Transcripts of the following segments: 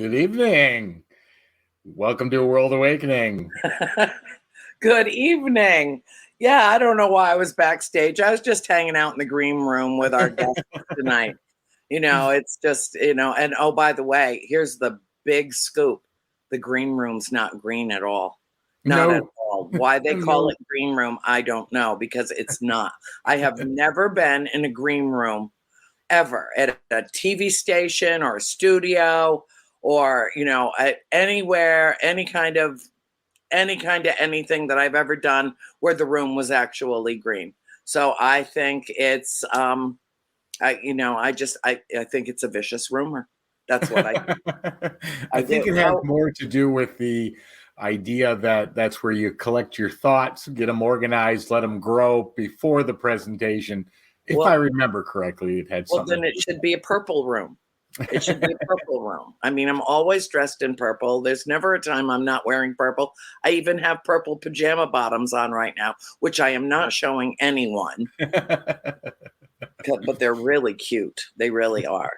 Good evening. Welcome to A World Awakening. Good evening. Yeah, I don't know why I was backstage. I was just hanging out in the green room with our guests tonight. It's just, and oh, by the way, here's the big scoop. The green room's not green at all. Not at all. Why they call it green room, I don't know, because it's not. I have never been in a green room ever at a TV station or a studio or, anywhere, any kind of anything that I've ever done where the room was actually green. So I think it's I think it's a vicious rumor. That's what I think it has more to do with the idea that that's where you collect your thoughts, get them organized, let them grow before the presentation. If I remember correctly, it had something. Well, then it should be a purple room. It should be a purple room. I mean, I'm always dressed in purple. There's never a time I'm not wearing purple. I even have purple pajama bottoms on right now, which I am not showing anyone. But they're really cute. They really are.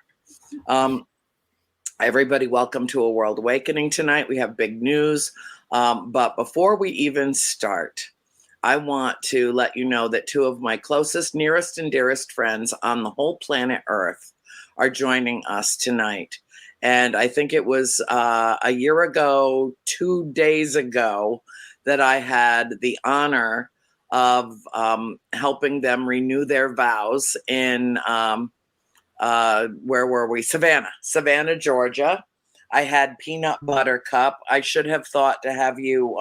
Everybody, welcome to A World Awakening tonight. We have big news. But before we even start, I want to let you know that two of my closest, nearest, and dearest friends on the whole planet Earth are joining us tonight. And I think it was a year ago, 2 days ago, that I had the honor of helping them renew their vows in, where were we? Savannah, Georgia. I had Peanut Buttercup. I should have thought to have you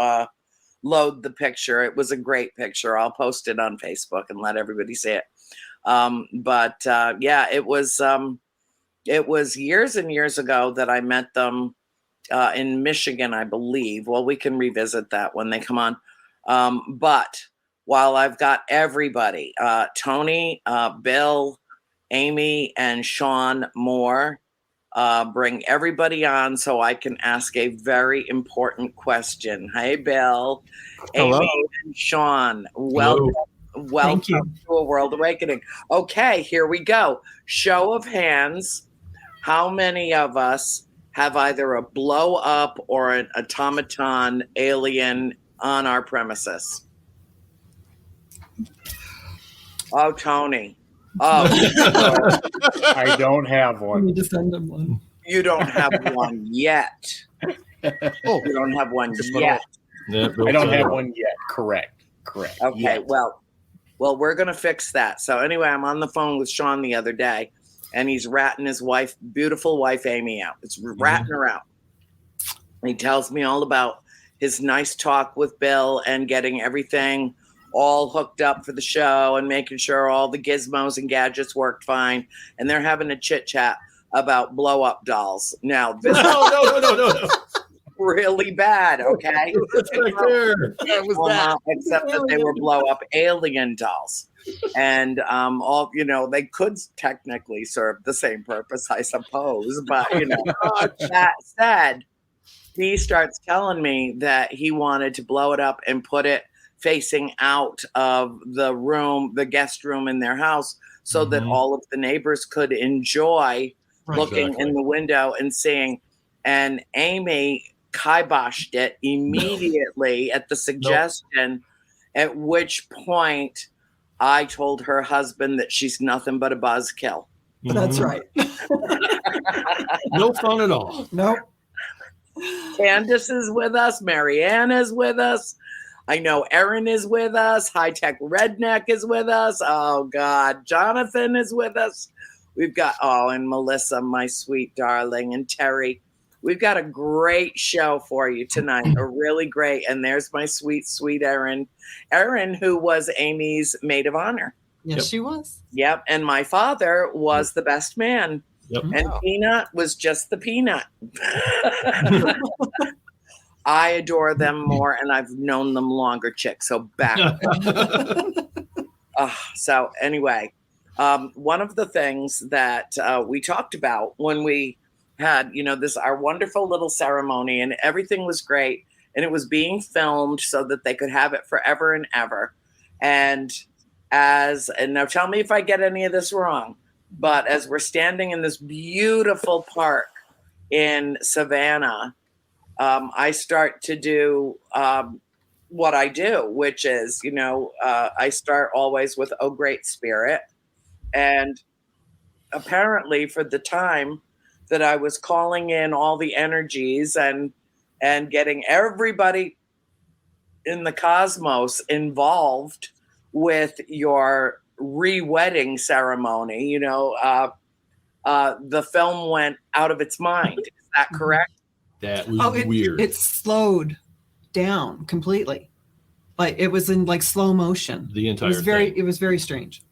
load the picture. It was a great picture. I'll post it on Facebook and let everybody see it. It was years and years ago that I met them in Michigan, I believe. Well, we can revisit that when they come on. But while I've got everybody, Tony, Bill, Amy, and Shawn Moore, bring everybody on so I can ask a very important question. Hey, Bill, Hello. Amy, and Shawn, welcome. Welcome to A World Awakening. Okay, here we go. Show of hands. How many of us have either a blow up or an automaton alien on our premises? Oh, Tony. Oh, I don't have one. You defend him one. You don't have one yet. You don't have one yet. I don't have one yet. Correct. Okay, yet. Well, we're going to fix that. So anyway, I'm on the phone with Shawn the other day, and he's ratting his wife, beautiful wife, Amy, out. It's ratting her out. He tells me all about his nice talk with Bill and getting everything all hooked up for the show and making sure all the gizmos and gadgets worked fine. And they're having a chit chat about blow up dolls. Now, this No. really bad, okay? That was bad. Except that they were blow up alien dolls. And they could technically serve the same purpose, I suppose. But that said, he starts telling me that he wanted to blow it up and put it facing out of the room, the guest room in their house, so that all of the neighbors could enjoy looking in the window and seeing. And Amy kiboshed it immediately at the suggestion, at which point I told her husband that she's nothing but a buzzkill. That's right. No fun at all. Nope. Candace is with us. Marianne is with us. I know Erin is with us. High Tech Redneck is with us. Oh, God. Jonathan is with us. We've got, and Melissa, my sweet darling, and Terry. We've got a great show for you tonight, a really great. And there's my sweet, sweet Erin. Erin, who was Amy's maid of honor. Yes, she was. Yep. And my father was the best man. Yep. And Peanut was just the peanut. I adore them more, and I've known them longer, chick. So back. So anyway, one of the things that we talked about when we had, this our wonderful little ceremony, and everything was great, and it was being filmed so that they could have it forever and ever. And now tell me if I get any of this wrong, but as we're standing in this beautiful park in Savannah, I start to do what I do, which is, I start always with "Oh Great Spirit." And apparently for the time that I was calling in all the energies and getting everybody in the cosmos involved with your re-wedding ceremony, the film went out of its mind. Is that correct? That was weird. It slowed down completely. Like it was in like slow motion. The entire thing. It was very strange.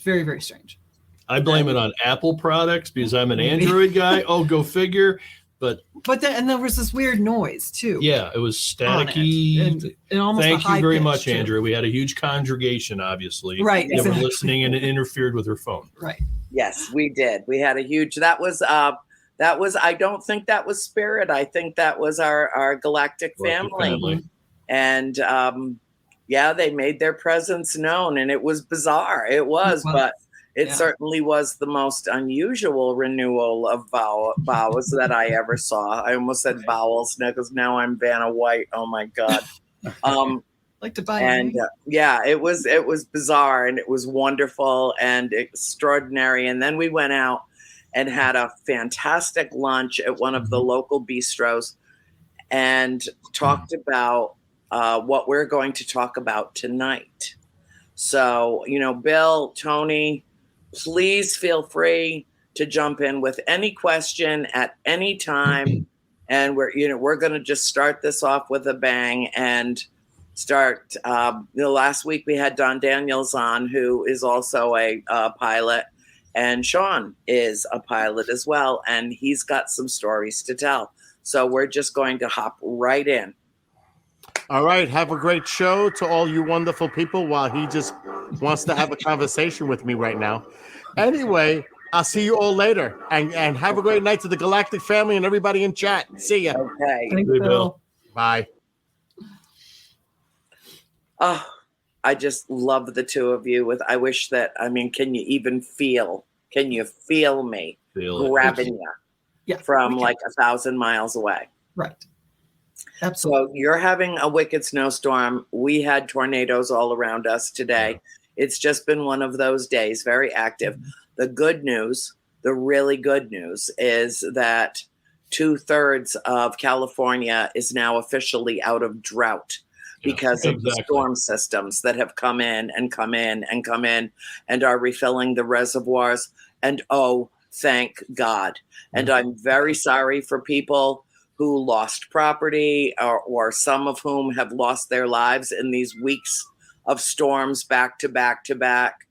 Very, very strange. I blame it on Apple products because I'm an Android guy. Oh, go figure. But then there was this weird noise too. Yeah, it was staticky. And almost Thank you very much, too. Andrew. We had a huge congregation, obviously. Right. They were listening and it interfered with her phone. Right. Yes, we did. We had a huge. That was. I don't think that was spirit. I think that was our galactic family. And they made their presence known, and it was bizarre. It was, but it certainly was the most unusual renewal of vows that I ever saw. I almost said vowels because now I'm Vanna White. Oh my God. Like to buy it was bizarre, and it was wonderful and extraordinary. And then we went out and had a fantastic lunch at one of the local bistros and talked about what we're going to talk about tonight. So, Bill, Tony, please feel free to jump in with any question at any time. And we're going to just start this off with a bang and start. Last week we had Don Daniels on, who is also a pilot, and Shawn is a pilot as well. And he's got some stories to tell. So we're just going to hop right in. All right. Have a great show to all you wonderful people while he just wants to have a conversation with me right now. Anyway, I'll see you all later. And have a great night to the Galactic family and everybody in chat. See ya. Okay. Thanks, Bill. Bye. Oh, I just love the two of you. Can you even feel? Can you feel me grabbing you? Yeah, from like 1,000 miles away. Right. Absolutely. So you're having a wicked snowstorm. We had tornadoes all around us today. Yeah. It's just been one of those days, very active. Mm-hmm. The good news, the really good news is that 2/3 of California is now officially out of drought because of the storm systems that have come in and are refilling the reservoirs. And thank God. And I'm very sorry for people who lost property or some of whom have lost their lives in these weeks of storms back to back to back.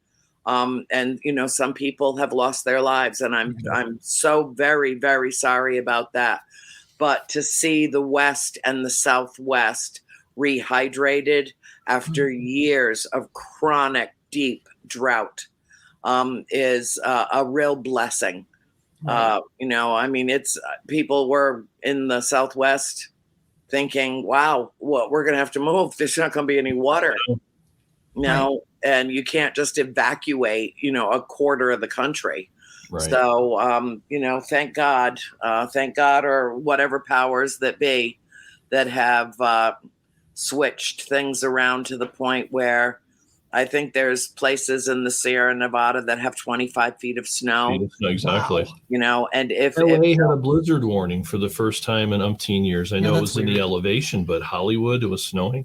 And, some people have lost their lives, and I'm so very, very sorry about that. But to see the West and the Southwest rehydrated after years of chronic, deep drought is a real blessing. Right. It's people were in the Southwest thinking, wow, we're going to have to move. There's not going to be any water. No, and you can't just evacuate, a quarter of the country. Right. So, thank God, or whatever powers that be that have switched things around to the point where I think there's places in the Sierra Nevada that have 25 feet of snow. Exactly. And if LA had a blizzard warning for the first time in umpteen years. I know it was weird. In the elevation, but Hollywood, it was snowing,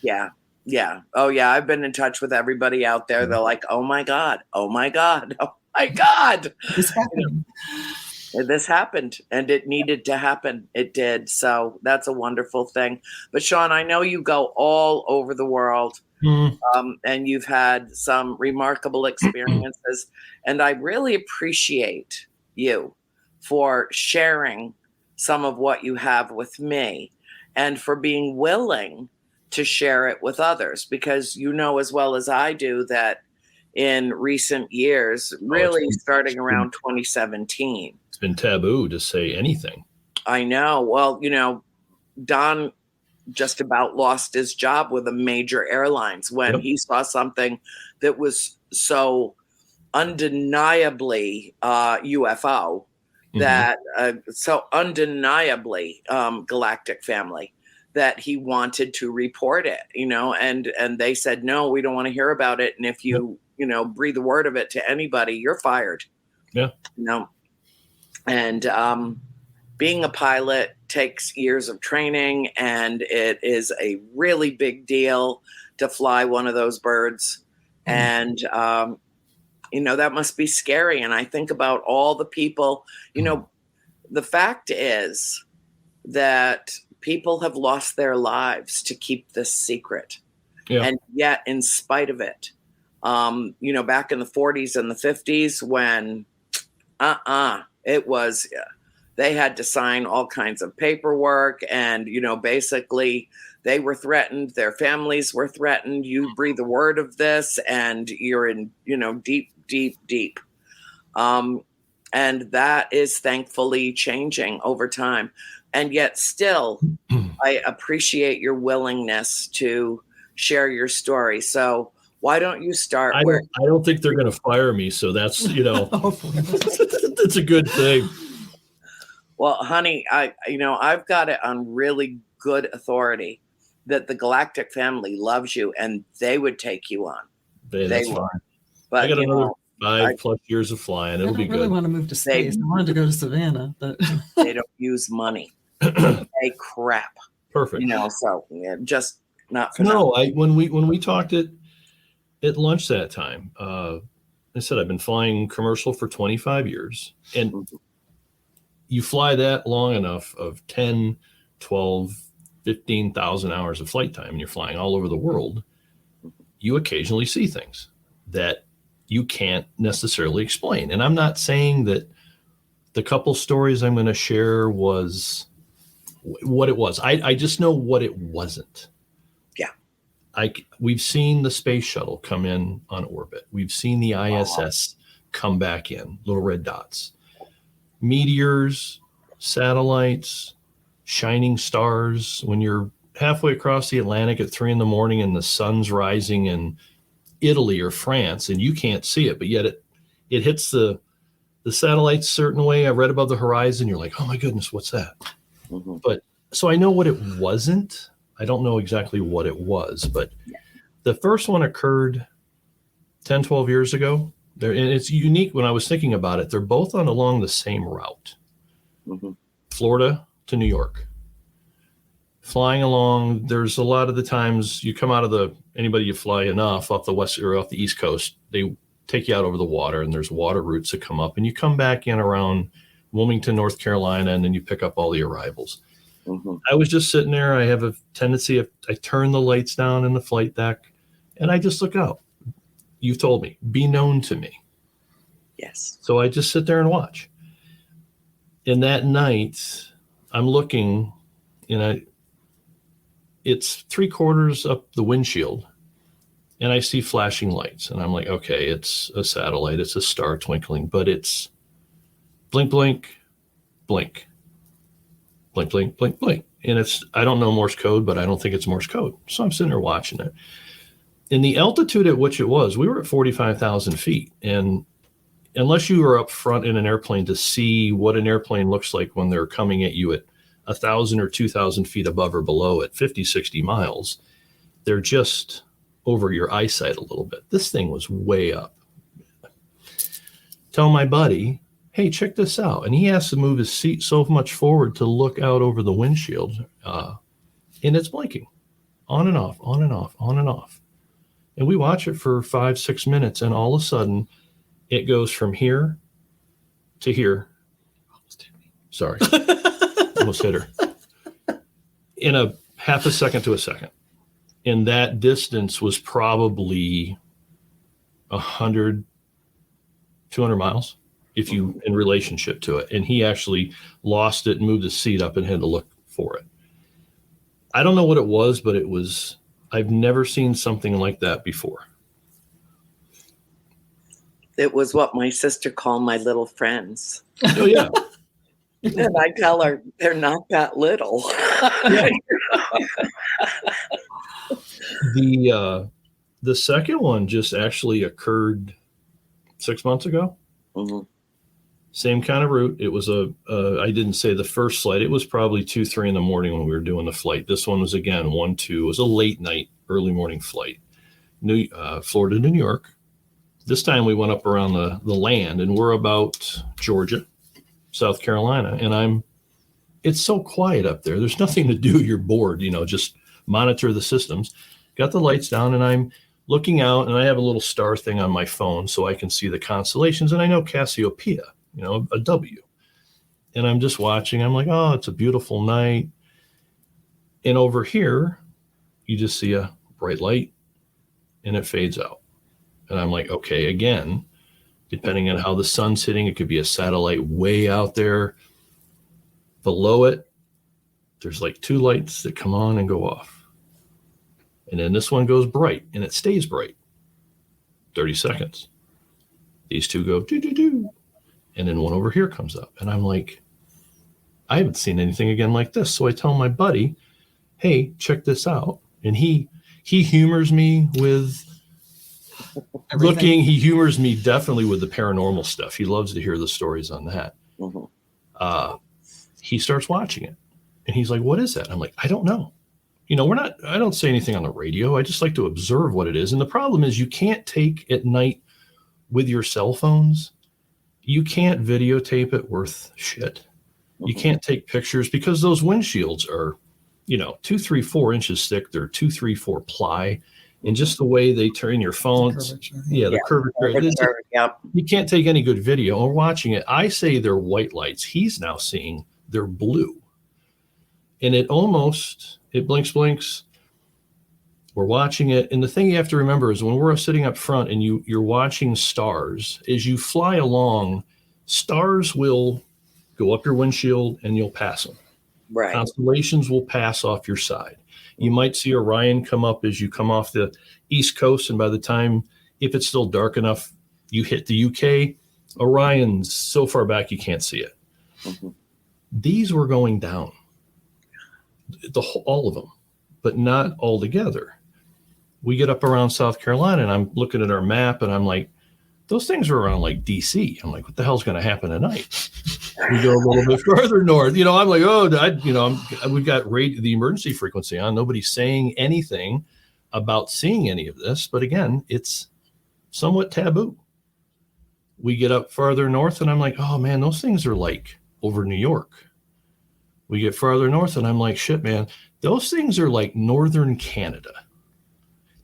Yeah. Yeah. Oh, yeah. I've been in touch with everybody out there. They're like, oh, my God. Oh, my God. Oh, my God. This happened. This happened, and it needed to happen. It did. So that's a wonderful thing. But Shawn, I know you go all over the world. And you've had some remarkable experiences. And I really appreciate you for sharing some of what you have with me and for being willing to share it with others, because as well as I do that in recent years, really starting around 2017. It's been taboo to say anything. I know. Well, Don just about lost his job with a major airlines when he saw something that was so undeniably UFO that so undeniably galactic family that he wanted to report it, and they said, no, we don't want to hear about it. And if you, breathe a word of it to anybody, you're fired. Yeah. And being a pilot takes years of training, and it is a really big deal to fly one of those birds. And, that must be scary. And I think about all the people, the fact is that people have lost their lives to keep this secret. Yeah. And yet, in spite of it, back in the 40s and the 50s when, it was, they had to sign all kinds of paperwork, and, basically they were threatened. Their families were threatened. You breathe a word of this and you're in, deep, deep, deep. And that is thankfully changing over time. And yet still, I appreciate your willingness to share your story. So why don't you start? I don't think they're going to fire me. So that's, that's a good thing. Well, honey, I've got it on really good authority that the galactic family loves you and they would take you on. That's fine. But I got another 5+ years of flying. It'll be good. I really want to move to space. I wanted to go to Savannah, but they don't use money. They crap. Perfect. So just not for no. When we talked at lunch that time, I said I've been flying commercial for 25 years, and you fly that long enough of 10, 12, 15,000 hours of flight time, and you're flying all over the world. You occasionally see things that you can't necessarily explain. And I'm not saying that the couple stories I'm going to share was what it was. I just know what it wasn't. Yeah. We've seen the space shuttle come in on orbit. We've seen the ISS come back in, little red dots. Meteors, satellites, shining stars. When you're halfway across the Atlantic at 3 a.m. and the sun's rising in Italy or France and you can't see it, but yet it hits the satellites a certain way. I read above the horizon. You're like, oh my goodness, what's that? But so I know what it wasn't. I don't know exactly what it was, but the first one occurred 10, 12 years ago. And it's unique when I was thinking about it. They're both along the same route, Florida to New York. Flying along, there's a lot of the times you come out of anybody you fly enough off the west or off the East Coast, they take you out over the water, and there's water routes that come up, and you come back in around Wilmington, North Carolina, and then you pick up all the arrivals. I was just sitting there. I have a tendency I turn the lights down in the flight deck, and I just look out. You've told me, be known to me. Yes. So I just sit there and watch. And that night, I'm looking, and it's 3/4 up the windshield, and I see flashing lights, and I'm like, okay, it's a satellite, it's a star twinkling, but it's blink, blink, blink, blink, blink, blink, blink. And I don't know Morse code, but I don't think it's Morse code. So I'm sitting there watching it. In the altitude at which it was, we were at 45,000 feet. And unless you were up front in an airplane to see what an airplane looks like when they're coming at you at 1,000 or 2,000 feet above or below at 50, 60 miles, they're just over your eyesight a little bit. This thing was way up. Tell my buddy, hey, check this out. And he has to move his seat so much forward to look out over the windshield. And it's blinking on and off, on and off, on and off. And we watch it for 5-6 minutes. And all of a sudden it goes from here to here. Almost hit me. Sorry. Almost hit her. In a half a second to a second. And that distance was probably 100, 200 miles. If you in relationship to it. And he actually lost it and moved his seat up and had to look for it. I don't know what it was, but I've never seen something like that before. It was what my sister called my little friends. Oh, yeah. And I tell her they're not that little. Yeah. The second one just actually occurred 6 months ago. Same kind of route. It was I didn't say the first flight. It was probably 2, 3 in the morning when we were doing the flight. This one was again 1, 2. It was a late night, early morning flight. Florida to New York. This time we went up around the land, and we're about Georgia, South Carolina, and it's so quiet up there. There's nothing to do. You're bored, just monitor the systems. Got the lights down, and I'm looking out, and I have a little star thing on my phone so I can see the constellations, and I know Cassiopeia, a W. And I'm just watching. I'm like, oh, it's a beautiful night. And over here, you just see a bright light, and it fades out. And I'm like, okay, again, depending on how the sun's hitting, it could be a satellite way out there. Below it, there's like 2 lights that come on and go off. And then this one goes bright, and it stays bright. 30 seconds. These 2 go do-do-do. And then one over here comes up. And I'm like, I haven't seen anything again like this. So I tell my buddy, hey, check this out. And he humors me with Everything. he humors me definitely with the paranormal stuff. He loves to hear the stories on that. Mm-hmm. He starts watching it, and he's like, what is that? I'm like, I don't know. I don't say anything on the radio. I just like to observe what it is. And the problem is you can't take at night with your cell phones. You can't videotape it worth shit. You can't take pictures because those windshields are, 2, 3, 4 inches thick. They're 2, 3, 4 ply. And just the way they turn your phones. The curvature. Yep. You can't take any good video or watching it. I say they're white lights. He's now seeing they're blue. And it blinks. We're watching it. And the thing you have to remember is when we're sitting up front and you're watching stars, as you fly along, stars will go up your windshield and you'll pass them. Right. Constellations will pass off your side. You might see Orion come up as you come off the East Coast. And by the time, if it's still dark enough, you hit the UK, Orion's so far back you can't see it. Mm-hmm. These were going down, all of them, but not all together. We get up around South Carolina, and I'm looking at our map, and I'm like, those things are around like DC. I'm like, what the hell's going to happen tonight? We go a little bit further north. I'm like, we've got the emergency frequency on. Nobody's saying anything about seeing any of this. But again, it's somewhat taboo. We get up farther north, and I'm like, oh, man, those things are like over New York. We get farther north, and I'm like, shit, man, those things are like northern Canada.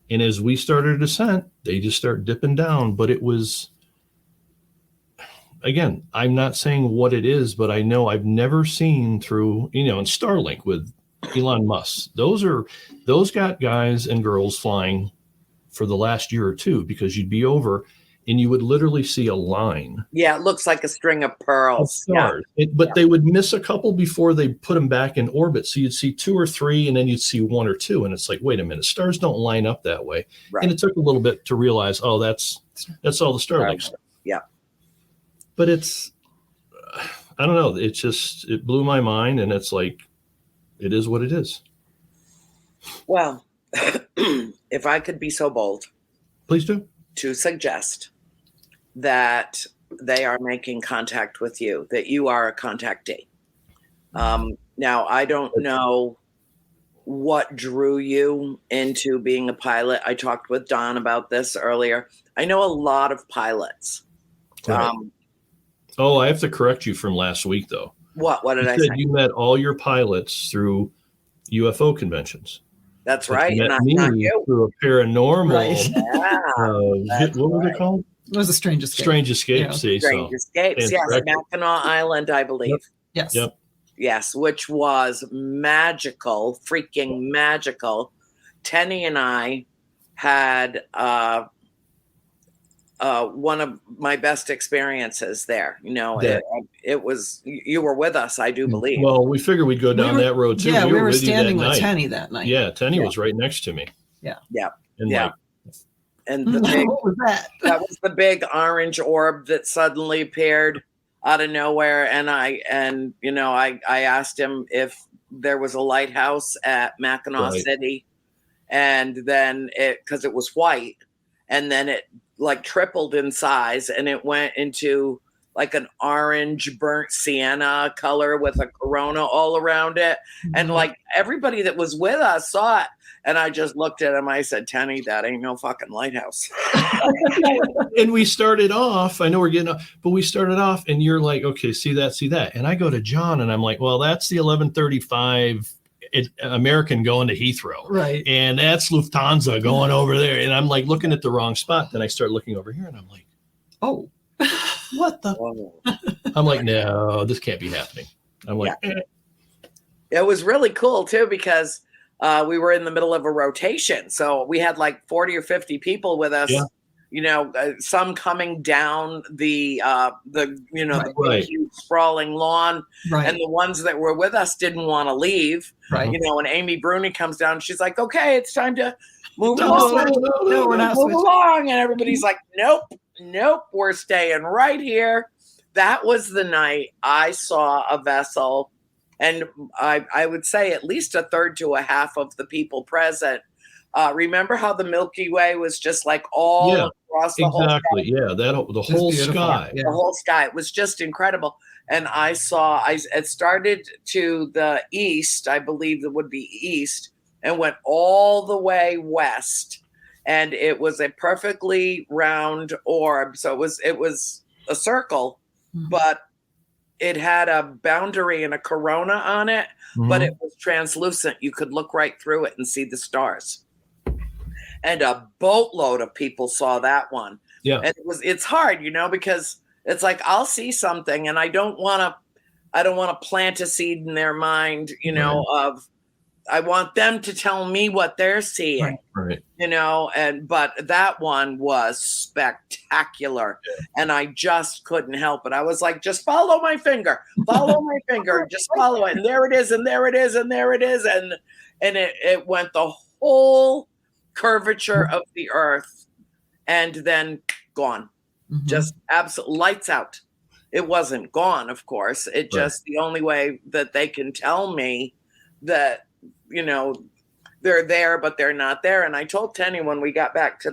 And as we started a descent, they just start dipping down. But it was, again, I'm not saying what it is, but I know I've never seen through, in Starlink with Elon Musk. Those got guys and girls flying for the last year or two, because you'd be over and you would literally see a line. Yeah, it looks like a string of pearls. Stars. But they would miss a couple before they put them back in orbit. So you'd see 2 or 3, and then you'd see 1 or 2. And it's like, wait a minute, stars don't line up that way. Right. And it took a little bit to realize, oh, that's all the Starlink stuff. Yeah. But it's, I don't know. It blew my mind. And it's like, it is what it is. Well, if I could be so bold. Please do. To suggest that they are making contact with you, that you are a contactee. Now, I don't know what drew you into being a pilot. I talked with Don about this earlier. I know a lot of pilots. Right. I have to correct you from last week, though. What did I say? You met all your pilots through UFO conventions. That's right. Not you. Through a paranormal. Right. Yeah, what was it called? It was a Strange Escape. Strange Escape. Yeah. Strange Escapes. Yes, Mackinac Island, I believe. Yes. Yep. Yes, which was magical, freaking magical. Tenny and I had one of my best experiences there. It was, you were with us, I do believe. Well, we figured we'd go down that road too. Yeah, we were standing with Tenny that night. Yeah, Tenny was right next to me. Yeah. Yeah. And and the big, what was that? That was the big orange orb that suddenly appeared out of nowhere. And I asked him if there was a lighthouse at Mackinac City, and then because it was white, and then it like tripled in size, and it went into like an orange burnt sienna color with a corona all around it. And like everybody that was with us saw it. And I just looked at him. I said, Tenny, that ain't no fucking lighthouse. And we started off, I know we're getting off, but we started off and you're like, okay, see that. And I go to John and I'm like, well, that's the 11:35 American going to Heathrow. Right. And that's Lufthansa going over there. And I'm like looking at the wrong spot. Then I start looking over here and I'm like, oh, what the? I'm like, no, this can't be happening. I'm like, It was really cool too, because we were in the middle of a rotation. So we had like 40 or 50 people with us, some coming down the huge sprawling lawn. Right. And the ones that were with us didn't want to leave. Right. And Amy Bruni comes down, she's like, okay, it's time to move No, we're not move along. And everybody's like, nope, we're staying right here. That was the night I saw a vessel. And I would say at least a third to a half of the people present. Remember how the Milky Way was just like all across the whole sky? Yeah, the whole sky. Yeah. The whole sky. It was just incredible. And it started to the east, I believe it would be east, and went all the way west. And it was a perfectly round orb. So it was a circle, but it had a boundary and a corona on it, but it was translucent. You could look right through it and see the stars. And a boatload of people saw that one. Yeah. And it's hard, because it's like, I'll see something and I don't want to plant a seed in their mind, of, I want them to tell me what they're seeing, right. But that one was spectacular. Yeah. And I just couldn't help it. I was like, just follow my finger, just follow it. And there it is. And there it is. And there it is. And it went the whole curvature of the earth and then gone, just absolute lights out. It wasn't gone, of course. It just, the only way that they can tell me that, they're there, but they're not there. And I told Tenny when we got back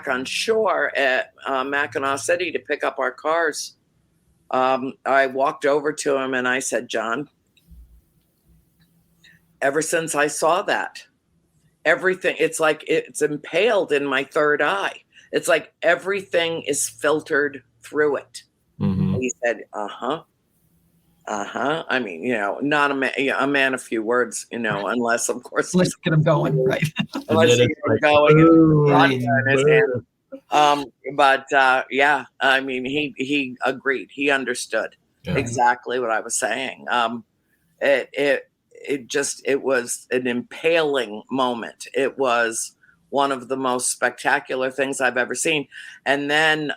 on shore at Mackinac City to pick up our cars, I walked over to him and I said, John, ever since I saw that, everything, it's like it's impaled in my third eye. It's like everything is filtered through it. He said, I mean, not a man of few words, unless, of course, let's get him going, right? Unless you get him going. I mean, he agreed. He understood exactly what I was saying. It was an impaling moment. It was one of the most spectacular things I've ever seen. And then,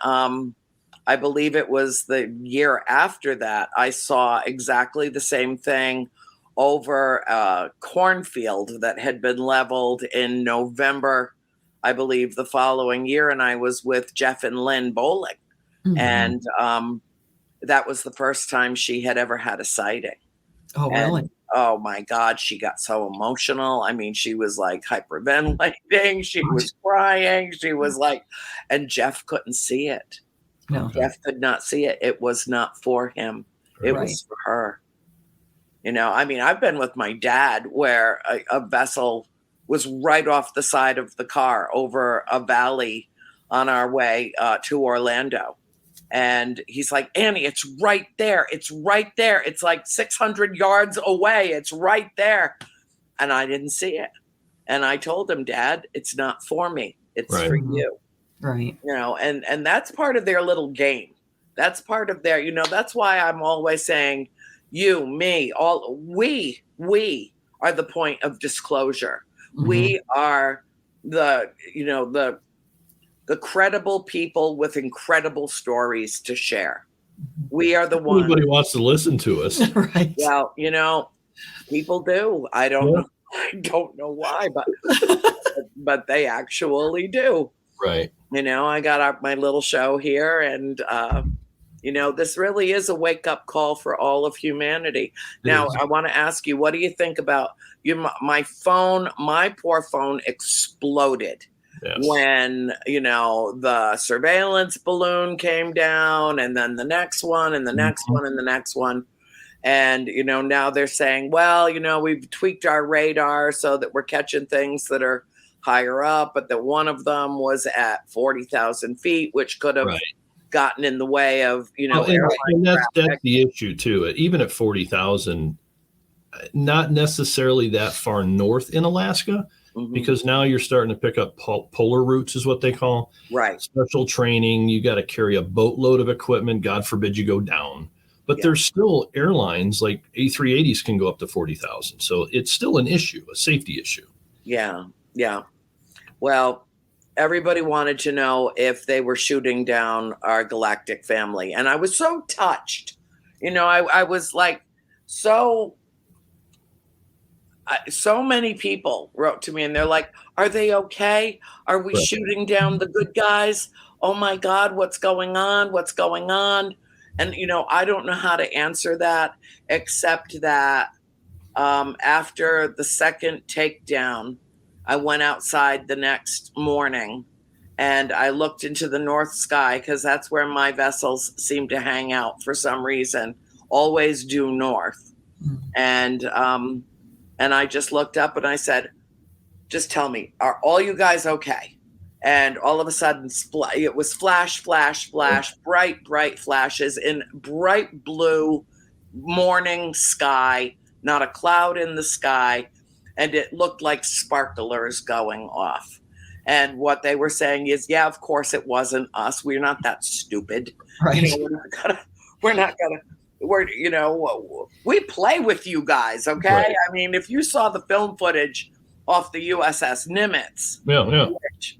I believe it was the year after that, I saw exactly the same thing over a cornfield that had been leveled in November, I believe, the following year. And I was with Jeff and Lynn bowling. And that was the first time she had ever had a sighting. Oh, really? Oh, my God. She got so emotional. I mean, she was like hyperventilating. She was crying. She was like, and Jeff couldn't see it. No. Jeff could not see it. It was not for him. It was for her. I mean, I've been with my dad where a vessel was right off the side of the car over a valley on our way to Orlando. And he's like, Annie, it's right there. It's right there. It's like 600 yards away. It's right there. And I didn't see it. And I told him, Dad, it's not for me. It's for you. Right. And that's part of their little game. That's part of their, that's why I'm always saying you, me, all we are the point of disclosure. We are the credible people with incredible stories to share. We are the ones. Everybody wants to listen to us. Right. Well, people do. I don't know why, but they actually do. Right. I got my little show here and, this really is a wake up call for all of humanity. Now, I want to ask you, what do you think about my phone? My poor phone exploded when, the surveillance balloon came down, and then the next one and the next one and the next one. And, now they're saying, well, we've tweaked our radar so that we're catching things that are higher up, but that one of them was at 40,000 feet, which could have gotten in the way of, and that's the issue too. Even at 40,000, not necessarily that far north in Alaska, because now you're starting to pick up polar routes is what they call. Right. Special training. You got to carry a boatload of equipment. God forbid you go down. But there's still airlines like A380s can go up to 40,000. So it's still an issue, a safety issue. Yeah. Yeah. Well, everybody wanted to know if they were shooting down our galactic family. And I was so touched. I was like, so many people wrote to me and they're like, are they okay? Are we shooting down the good guys? Oh my God, what's going on? What's going on? And, I don't know how to answer that, except that after the second takedown, I went outside the next morning and I looked into the north sky, because that's where my vessels seem to hang out for some reason, always due north. And I just looked up and I said, just tell me, are all you guys okay? And all of a sudden, it was flash, flash, flash, bright flashes in bright blue morning sky, not a cloud in the sky. And it looked like sparklers going off. And what they were saying is, yeah, of course it wasn't us. We're not that stupid. Right. We play with you guys, okay? Right. I mean, if you saw the film footage off the USS Nimitz, which,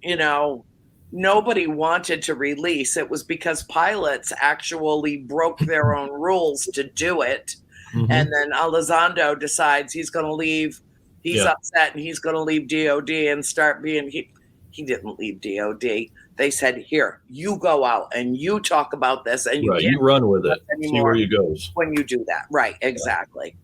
nobody wanted to release. It was because pilots actually broke their own rules to do it. And then Elizondo decides he's going to leave. He's upset and he's going to leave DOD and start being, he didn't leave DOD. They said, here, you go out and you talk about this and you you run with it, see where you goes. When you do that. Right, exactly.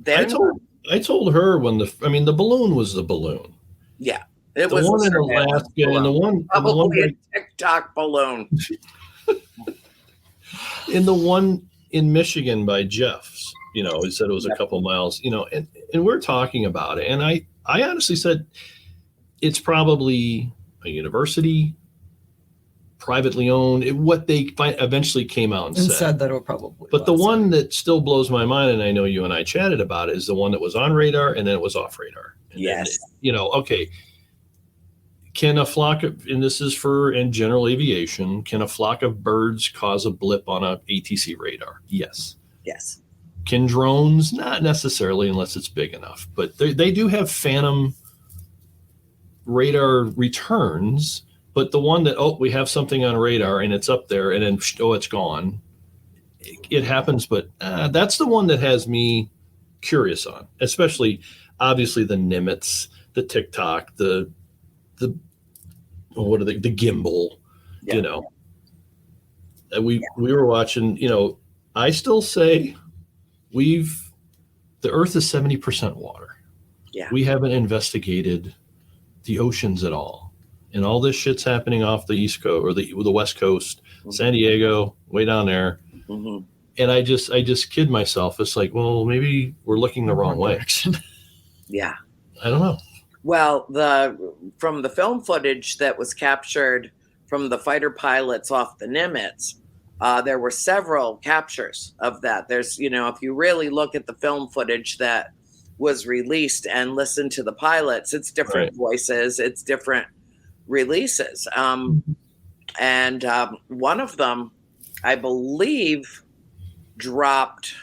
I told her when the balloon was the balloon. Yeah. It was one in Alaska and the one a TikTok balloon. In the one in Michigan by Jeff's, he said it was a couple miles, and we're talking about it. And I honestly said, it's probably a university, privately owned, what they eventually came out and said that it probably But the one that still blows my mind, and I know you and I chatted about it, is the one that was on radar and then it was off radar. And yes. Then, okay, can a flock of, and this is in general aviation, can a flock of birds cause a blip on a ATC radar? Yes. Yes. Can drones? Not necessarily, unless it's big enough. But they do have phantom radar returns. But the one that, we have something on radar and it's up there and then, it's gone. It happens, but that's the one that has me curious on, especially, obviously, the Nimitz, the TikTok, the gimbal, we were watching, I still say the Earth is 70% water. Yeah. We haven't investigated the oceans at all. And all this shit's happening off the East Coast or the West Coast, San Diego, way down there. And I just kid myself. It's like, well, maybe we're looking the wrong way. Yeah. I don't know. Well, from the film footage that was captured from the fighter pilots off the Nimitz, there were several captures of that. There's, if you really look at the film footage that was released and listen to the pilots, it's different voices, it's different releases. And one of them, I believe, dropped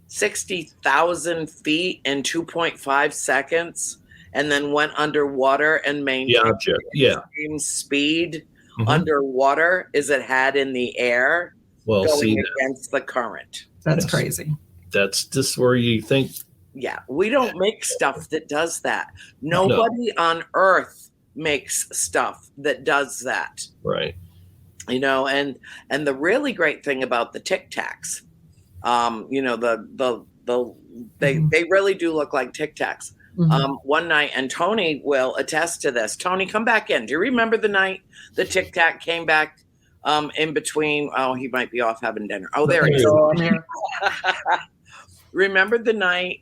60,000 feet in 2.5 seconds and then went underwater and maintained the same speed underwater as it had in the air, going against the current. That's crazy. That's just where you think. Yeah, we don't make stuff that does that. Nobody on Earth makes stuff that does that. Right. And the really great thing about the Tic Tacs, they really do look like Tic Tacs. one night, and Tony will attest to this. Tony, come back in. Do you remember the night the Tic Tac came back in between? Oh, he might be off having dinner. Oh, there he is. So I'm here. Remember the night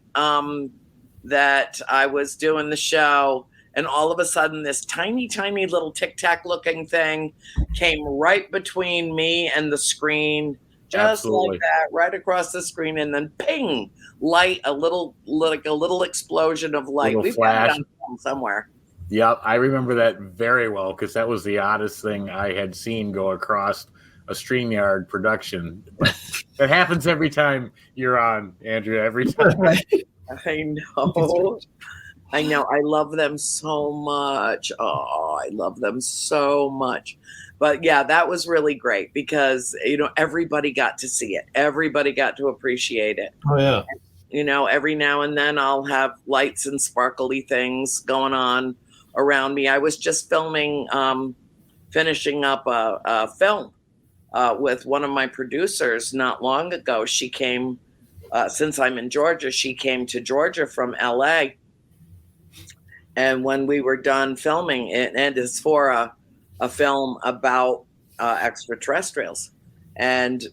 that I was doing the show, and all of a sudden this tiny, tiny little Tic Tac looking thing came right between me and the screen, just like that, right across the screen, and then ping, light, a little explosion of light. We've got it on film somewhere. Yep, I remember that very well because that was the oddest thing I had seen go across a StreamYard production. But it happens every time you're on, Andrea. Every time. I know. I know. I love them so much. Oh, I love them so much. But yeah, that was really great because, everybody got to see it. Everybody got to appreciate it. Oh, yeah. And, every now and then I'll have lights and sparkly things going on around me. I was just finishing up a film with one of my producers not long ago. She came, since I'm in Georgia, she came to Georgia from LA. And when we were done filming, and it's for a film about extraterrestrials. And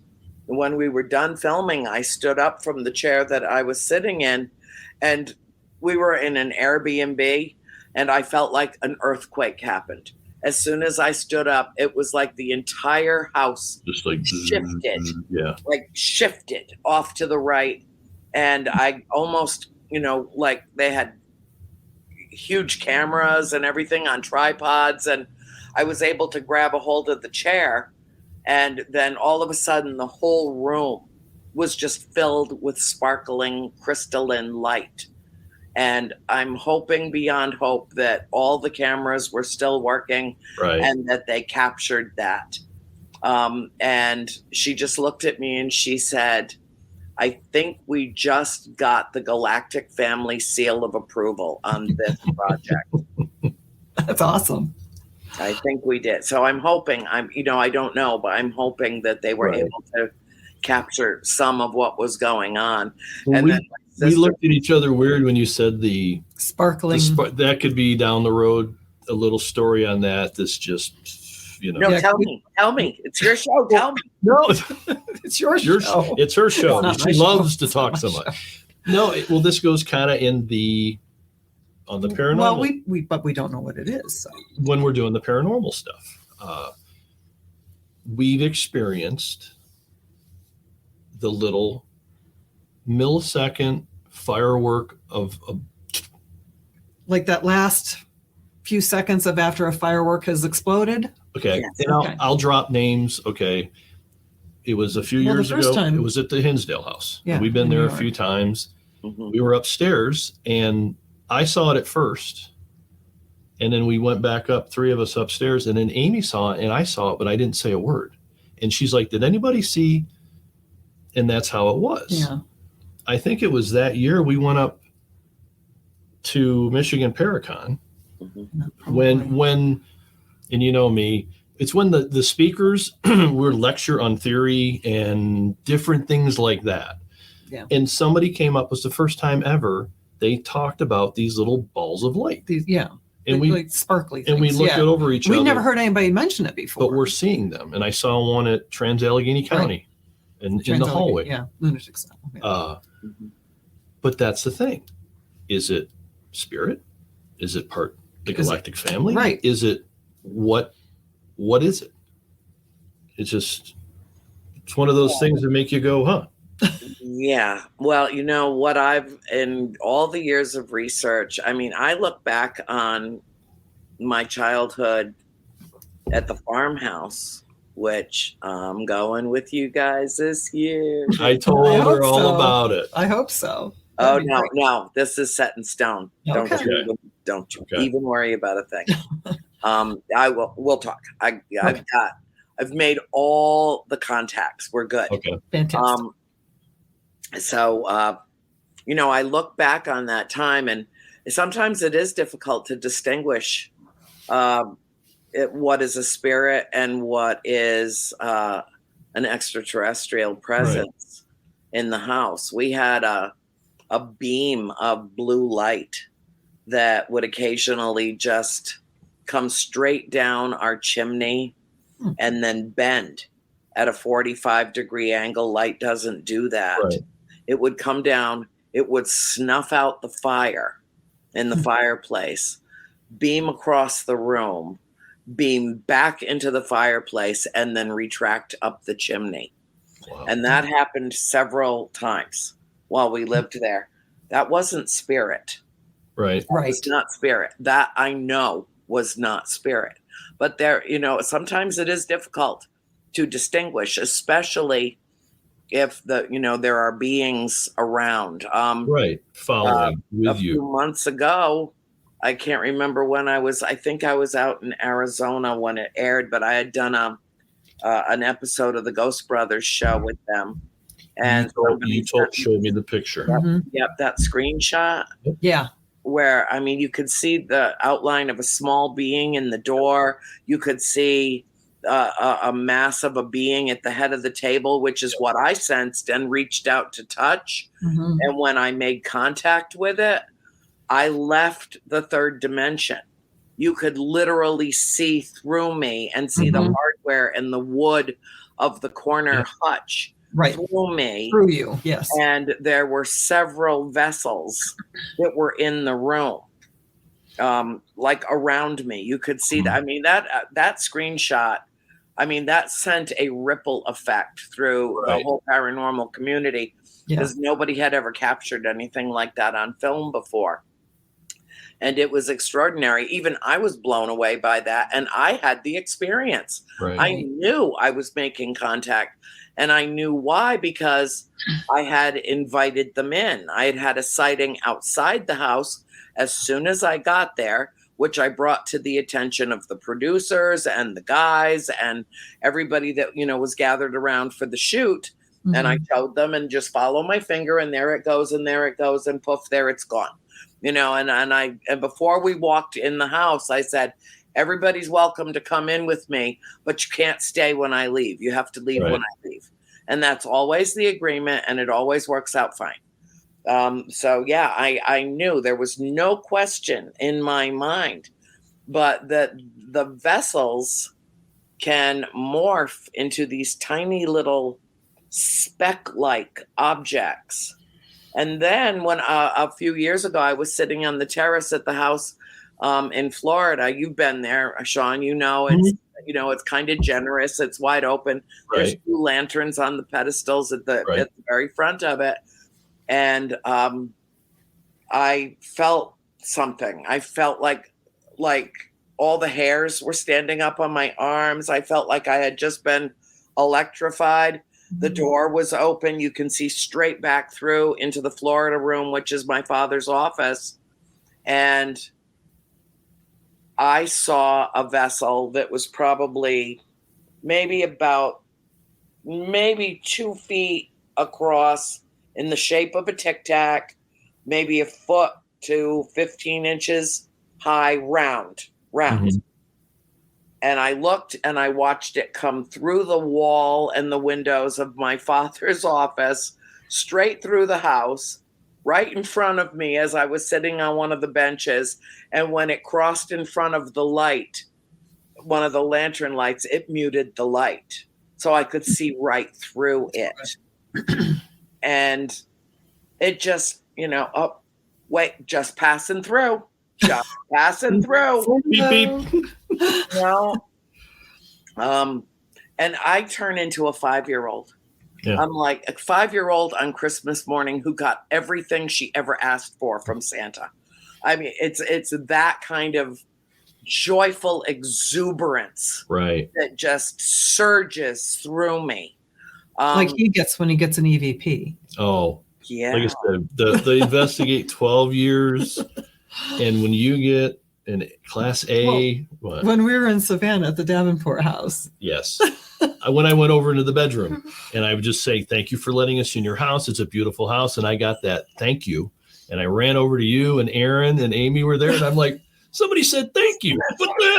when we were done filming, I stood up from the chair that I was sitting in, and we were in an Airbnb, and I felt like an earthquake happened. As soon as I stood up, it was like the entire house just like shifted off to the right. And I almost, like they had huge cameras and everything on tripods, and I was able to grab a hold of the chair, and then all of a sudden the whole room was just filled with sparkling crystalline light. And I'm hoping beyond hope that all the cameras were still working, and that they captured that. And she just looked at me and she said, I think we just got the Galactic Family seal of approval on this project. That's awesome. I think we did. So I'm hoping, I don't know, but I'm hoping that they were able to capture some of what was going on. Well, and we looked at each other weird when you said the sparkling. That could be down the road, a little story on that. That's just, No, tell me. It's your show. Tell me. No, it's your show. It's her show. She loves to It's talk so much. No, this goes kind of on the paranormal. Well, but we don't know what it is. So. When we're doing the paranormal stuff, we've experienced the little millisecond firework of like that last few seconds of after a firework has exploded. Okay. Yes. And I'll drop names. Okay. It was a few years ago. Time, it was at the Hinsdale house. Yeah, we've been there a few times. Mm-hmm. We were upstairs and I saw it at first. And then we went back up, three of us upstairs, and then Amy saw it and I saw it, but I didn't say a word. And she's like, did anybody see? And that's how it was. Yeah. I think it was that year we went up to Michigan Paracon. Mm-hmm. When and you know me, it's when the speakers were lecture on theory and different things like that. Yeah. And somebody came up, it was the first time ever they talked about these little balls of light. And we like sparkly things. And we looked over each other. We never heard anybody mention it before. But we're seeing them. And I saw one at Trans-Allegheny County in the hallway. Yeah, lunatic asylum. Yeah. But that's the thing. Is it spirit? Is it part the Galactic Family? Right. Is it what is it? It's one of those things that make you go, huh? Yeah. Well, what in all the years of research, I look back on my childhood at the farmhouse, which I'm going with you guys this year. I told her all about it. I hope so. Oh, no, this is set in stone. Okay. Don't you even worry about a thing. We'll talk. I've made all the contacts. We're good. Okay. Fantastic. So, I look back on that time, and sometimes it is difficult to distinguish what is a spirit and what is an extraterrestrial presence in the house. We had a beam of blue light that would occasionally just come straight down our chimney and then bend at a 45-degree angle. Light doesn't do that. Right. It would come down, it would snuff out the fire in the fireplace, beam across the room, beam back into the fireplace, and then retract up the chimney. Wow. And that happened several times while we lived there. That wasn't spirit. Right. That was not spirit. That I know was not spirit. But there, sometimes it is difficult to distinguish, especially if there are beings around. Right. Following with a few you. months ago, I can't remember when I think I was out in Arizona when it aired, but I had done an episode of the Ghost Brothers show with them. And you showed me the picture. Yep, that screenshot. Yeah. Where, you could see the outline of a small being in the door. You could see a mass of a being at the head of the table, which is what I sensed and reached out to touch. And when I made contact with it, I left the third dimension. You could literally see through me and see the hardware and the wood of the corner hutch through me. Through you, yes. And there were several vessels that were in the room, like around me. You could see that. That screenshot, that sent a ripple effect through the whole paranormal community because nobody had ever captured anything like that on film before. And it was extraordinary. Even I was blown away by that. And I had the experience. Right. I knew I was making contact. And I knew why, because I had invited them in. I had had a sighting outside the house as soon as I got there, which I brought to the attention of the producers and the guys and everybody that, was gathered around for the shoot. And I showed them and just follow my finger and there it goes and there it goes and poof, there it's gone. And before we walked in the house, I said, everybody's welcome to come in with me, but you can't stay when I leave. You have to leave when I leave. And that's always the agreement, and it always works out fine. I knew there was no question in my mind, but that the vessels can morph into these tiny little speck-like objects. And then when a few years ago, I was sitting on the terrace at the house in Florida. You've been there, Shawn. It's kind of generous. It's wide open. There's 2 lanterns on the pedestals at the very front of it. And I felt something. I felt like all the hairs were standing up on my arms. I felt like I had just been electrified. The door was open. You can see straight back through into the Florida room, which is my father's office. And I saw a vessel that was probably maybe 2 feet across, in the shape of a Tic Tac, maybe a foot to 15 inches high, round. And I looked and I watched it come through the wall and the windows of my father's office, straight through the house, right in front of me as I was sitting on one of the benches. And when it crossed in front of the light, one of the lantern lights, it muted the light. So I could see right through it. And it just, just passing through. Just passing through. Beep, beep. And I turn into a 5-year-old. Yeah. I'm like a 5-year-old on Christmas morning who got everything she ever asked for from Santa. It's that kind of joyful exuberance that just surges through me. Like he gets when he gets an EVP. Oh, yeah. Like I said, the investigate 12 years, and when you get an Class A, when we were in Savannah at the Davenport house. Yes. When I went over into the bedroom, and I would just say, "Thank you for letting us in your house. It's a beautiful house." And I got that thank you, and I ran over to you, and Aaron and Amy were there, and I'm like, "Somebody said thank you,"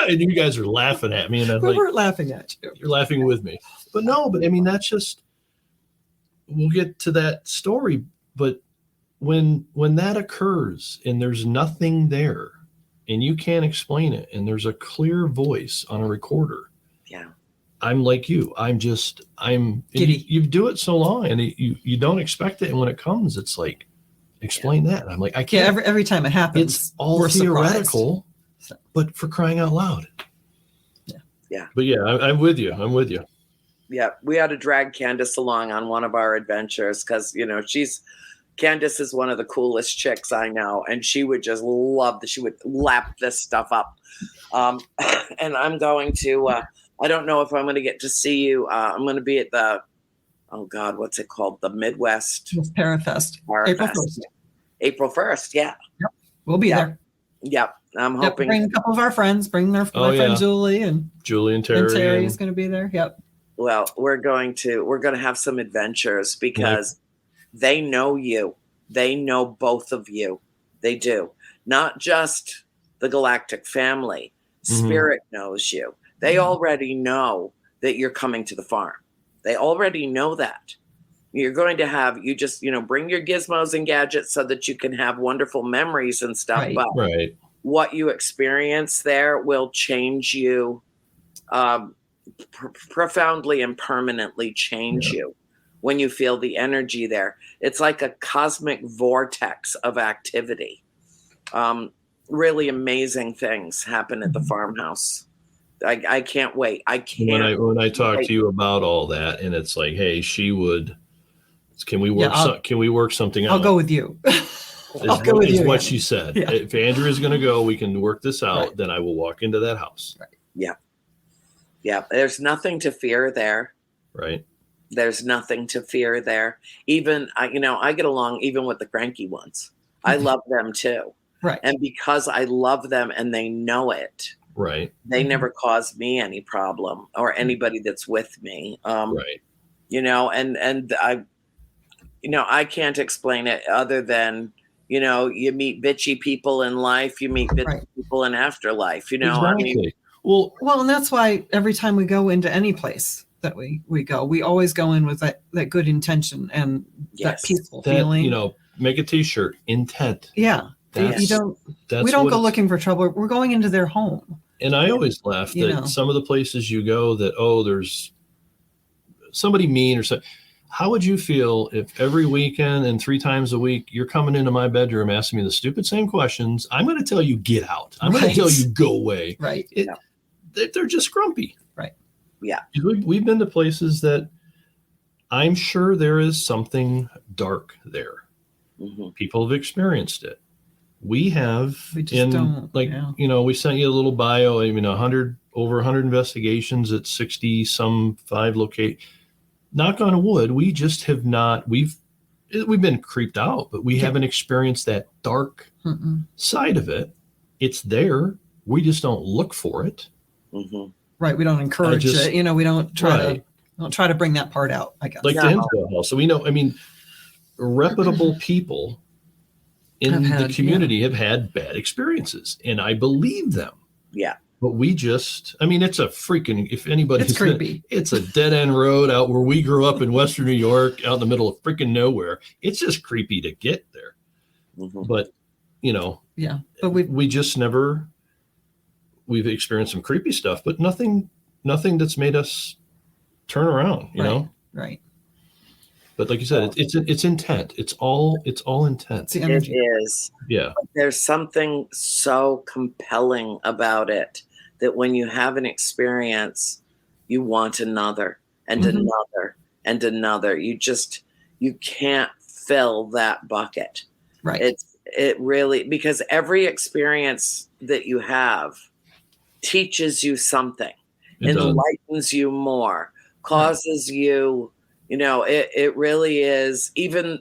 and you guys are laughing at me, and I'm like, "We're laughing at you. You're laughing with me." But that's just. We'll get to that story, but when that occurs and there's nothing there and you can't explain it and there's a clear voice on a recorder, yeah, I'm like you. I'm giddy. You do it so long and you don't expect it. And when it comes, it's like, explain that. And I'm like, I can't. Yeah, every time it happens, It's all we're theoretical, surprised. but for crying out loud. Yeah. Yeah. But yeah, I'm with you. I'm with you. Yeah. We had to drag Candace along on one of our adventures because, you know, Candace is one of the coolest chicks I know. And she would just she would lap this stuff up. And I'm going to, I don't know if I'm going to get to see you. I'm going to be at the, oh God, what's it called? The Midwest Parafest. April 1st. April 1st. Yeah. Yep. We'll be there. Yep. I'm hoping. Bring a couple of our friends. Bring my friend Julie and Terry. And Terry's going to be there. Yep. Well, we're going to have some adventures because they know you. They know both of you. They do. Not just the Galactic family. Spirit knows you. They already know that you're coming to the farm. They already know that. You're going to have, you just, bring your gizmos and gadgets so that you can have wonderful memories and stuff. Right. But what you experience there will change you, profoundly and permanently change you when you feel the energy there. It's like a cosmic vortex of activity. Really amazing things happen at the farmhouse. I can't wait. I can't. When I talk to you about all that, and it's like, hey, can we work something out? I'll go with you. I'll go with you. Is what she said. Yeah. If Andrew is going to go, we can work this out. Then I will walk into that house. Right. Yeah. Yeah. There's nothing to fear there. Right. There's nothing to fear there. Even, I get along even with the cranky ones. I love them too. Right. And because I love them and they know it, right, they never cause me any problem or anybody that's with me. Right. And I can't explain it other than, you meet bitchy people in life, you meet bitchy people in afterlife, Exactly. I mean, well, and that's why every time we go into any place that we go, we always go in with that good intention and that peaceful feeling. Make a t-shirt, intent. Yeah. We don't go looking for trouble. We're going into their home. And I always laugh that some of the places you go that, there's somebody mean or something. How would you feel if every weekend and 3 times a week you're coming into my bedroom asking me the stupid same questions? I'm going to tell you, get out. I'm going to tell you, go away. Right. They're just grumpy. Right. Yeah. We've been to places that I'm sure there is something dark there. Mm-hmm. People have experienced it. We have, we sent you a little bio. I mean, over 100 investigations at 60 some 5 locations. Knock on wood, we just have not. We've been creeped out, but we haven't experienced that dark side of it. It's there. We just don't look for it. Mm-hmm. Right. We don't encourage it. We don't try to bring that part out. I guess. Like the Hinsdale House. So we know. I mean, reputable people in the community have had bad experiences, and I believe them. Yeah. But it's a freaking, if anybody's, it's creepy. It's a dead end road out where we grew up in Western New York, out in the middle of freaking nowhere. It's just creepy to get there. Mm-hmm. But, but we just never, we've experienced some creepy stuff, but nothing that's made us turn around, you know? Right. But like you said, it's intent. It's all intent. It's the energy. It is. Yeah. There's something so compelling about it that when you have an experience, you want another and another and another. You can't fill that bucket. Right. It really, because every experience that you have teaches you something, enlightens you more, causes you. It really is. Even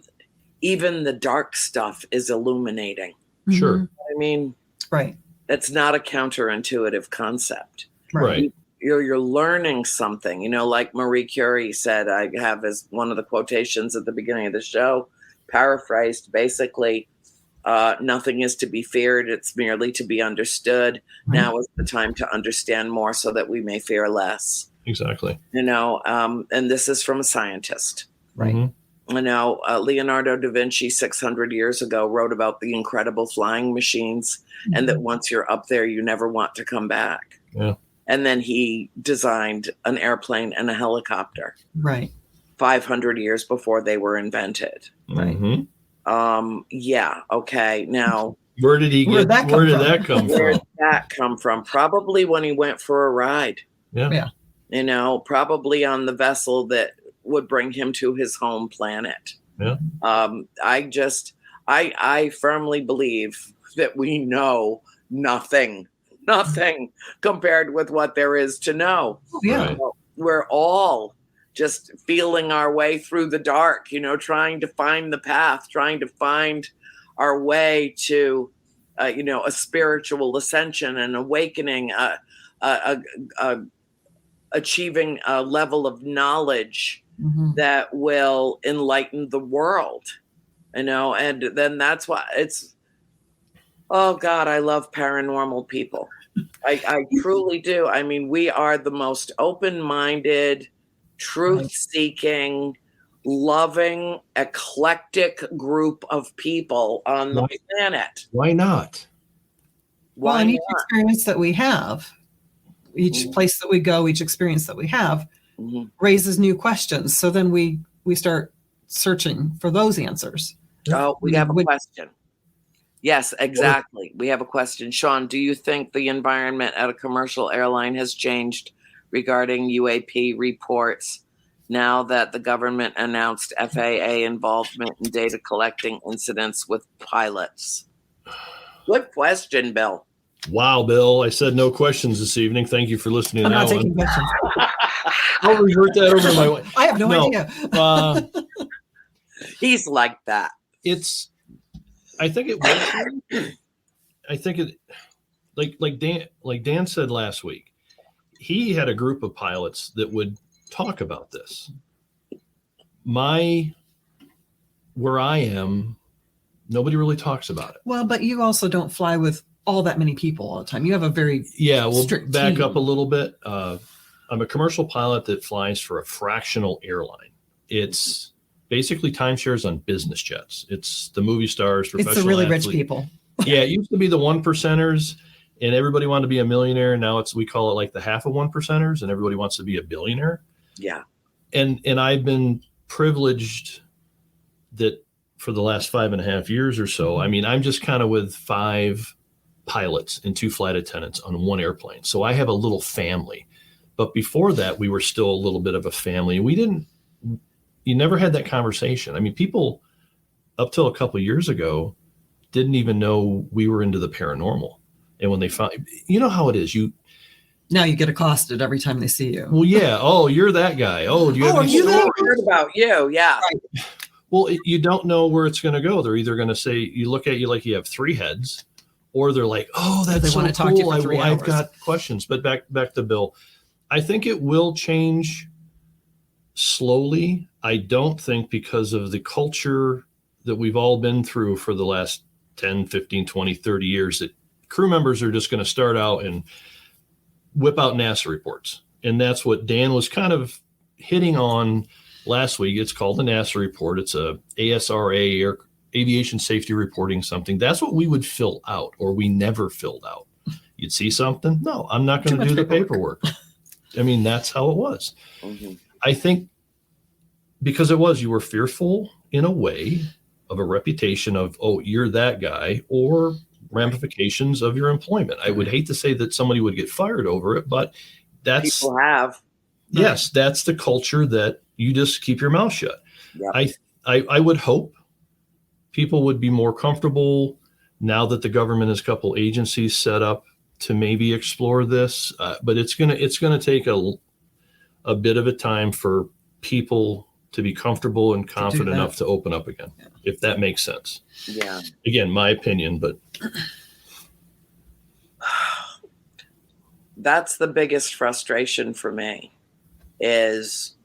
the dark stuff is illuminating. Sure. I mean, right. It's not a counterintuitive concept. Right. You're learning something. Like Marie Curie said, I have as one of the quotations at the beginning of the show, paraphrased, basically, nothing is to be feared. It's merely to be understood. Right. Now is the time to understand more so that we may fear less. Exactly. And this is from a scientist. Right. Mm-hmm. Leonardo da Vinci 600 years ago wrote about the incredible flying machines, and that once you're up there, you never want to come back. Yeah. And then he designed an airplane and a helicopter. Right. 500 years before they were invented. Right. Mm-hmm. Yeah. Okay. Now, where did that come from? Where did that come from? Probably when he went for a ride. Yeah. Probably on the vessel that would bring him to his home planet. Yeah. I firmly believe that we know nothing compared with what there is to know. Yeah. Right. We're all just feeling our way through the dark, trying to find the path, trying to find our way to, a spiritual ascension and awakening, achieving a level of knowledge that will enlighten the world, and then that's why oh God, I love paranormal people. I truly do. I mean, we are the most open-minded, truth-seeking, loving, eclectic group of people on the planet. Why not? Well, and each experience that we have, each place that we go, each experience that we have raises new questions. So then we start searching for those answers. Oh, we have a question. Yes, exactly. We have a question. Shawn, do you think the environment at a commercial airline has changed regarding UAP reports now that the government announced FAA involvement in data collecting incidents with pilots? Good question, Bill. Wow, Bill. I said no questions this evening. Thank you for listening to that one. I'm not taking questions. I'll revert that over to my wife. I have no idea. He's like that. I think it will. I think it, like Dan said last week, he had a group of pilots that would talk about this. Where I am, nobody really talks about it. Well, but you also don't fly with all that many people all the time. You have a very strict back team. up a little bit. I'm a commercial pilot that flies for a fractional airline. It's basically timeshares on business jets. It's the movie stars, professional It's the really athletes. rich people. Yeah, it used to be the 1%ers, and everybody wanted to be a millionaire. Now we call it like the half of 1%ers, and everybody wants to be a billionaire. Yeah. And I've been privileged that for the last 5.5 years or so, I mean, I'm just kind of with 5 pilots and 2 flight attendants on one airplane. So I have a little family. But before that, we were still a little bit of a family. You never had that conversation. I mean, people up till a couple of years ago didn't even know we were into the paranormal. And when they found, you know how it is. Now you get accosted every time they see you. Well, yeah. Oh, you're that guy. Oh, do you have any stories? I heard about you. Yeah. Right. Well, you don't know where it's going to go. They're either going to say, you look at you like you have 3 heads, or they're like, oh, that's so want to cool. Talk to you for 3 hours. I've got questions. But back to Bill. I think it will change slowly. I don't think because of the culture that we've all been through for the last 10, 15, 20, 30 years that crew members are just going to start out and whip out NASA reports. And that's what Dan was kind of hitting on last week. It's called the NASA report. It's a ASRA, or aviation safety reporting something. That's what we would fill out, or we never filled out. You'd see something. No, I'm not going to do the paperwork. I mean, that's how it was. Mm-hmm. I think because you were fearful in a way of a reputation of, oh, you're that guy, or ramifications of your employment. I would hate to say that somebody would get fired over it, but that's people have. Yes, that's the culture that you just keep your mouth shut. Yep. I would hope people would be more comfortable now that the government has a couple agencies set up to maybe explore this, but it's gonna take a bit of a time for people to be comfortable and confident enough to open up again, if that makes sense. Yeah. Again, my opinion, but that's the biggest frustration for me, is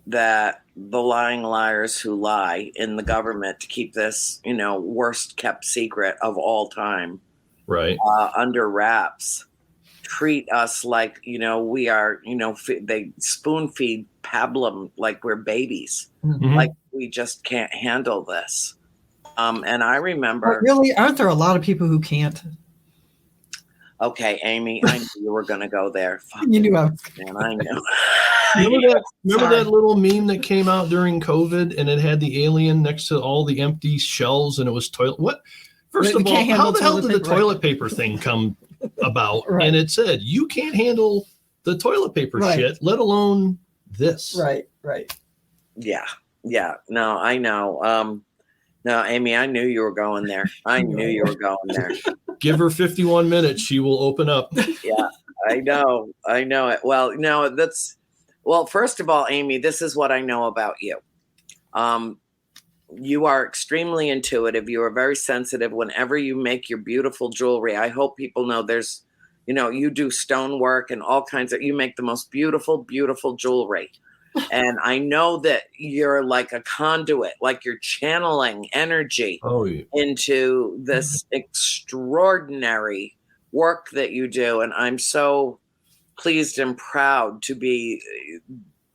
that the lying liars who lie in the government to keep this, worst kept secret of all time, right, under wraps, treat us like, we are, they spoon feed pablum like we're babies. Mhm. Like we just can't handle this. And I remember. Really, aren't there a lot of people who can't? Okay, Amy, I knew you were going to go there. Fuck, You knew I was. man, I knew. Remember that little meme that came out during COVID, and it had the alien next to all the empty shells, and it was toilet. What? First of all, how the hell did the toilet paper thing come about? Right. And it said you can't handle the toilet paper shit, let alone this. Right. Yeah. No, I know. No, Amy, I knew you were going there. I knew you were going there. Give her 51 minutes, she will open up. Yeah, I know it. Well, no, first of all, Amy, this is what I know about you. You are extremely intuitive. You are very sensitive. Whenever you make your beautiful jewelry, I hope people know there's, you do stonework and all kinds of, you make the most beautiful, beautiful jewelry. And I know that you're like a conduit, like you're channeling energy into this extraordinary work that you do. And I'm so pleased and proud to be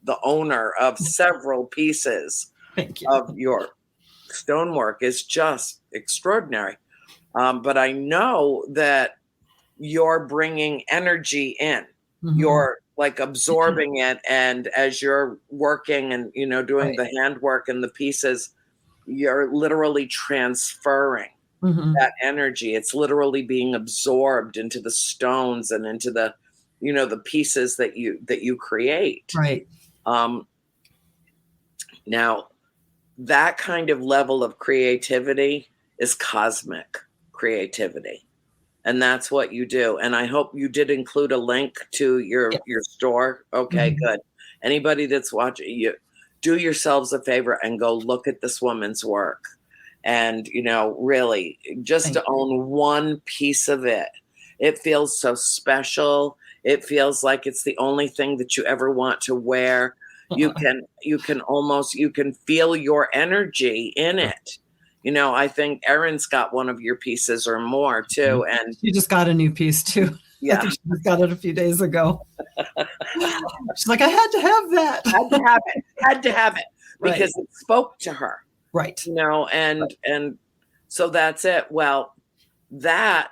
the owner of several pieces of your stonework. Is just extraordinary. But I know that you're bringing energy in. Mm-hmm. You're like absorbing it, and as you're working and doing the handwork and the pieces, you're literally transferring that energy. It's literally being absorbed into the stones and into the the pieces that you create. Right. Now that kind of level of creativity is cosmic creativity. And that's what you do. And I hope you did include a link to your store. Okay, good. Anybody that's watching, you do yourselves a favor and go look at this woman's work. And, really just to own one piece of it, it feels so special. It feels like it's the only thing that you ever want to wear. You can feel your energy in it. I think Erin's got one of your pieces or more too. And she just got a new piece too. Yeah. I think she just got it a few days ago. She's like, I had to have that. Had to have it because it spoke to her. Right. And so that's it. Well, that,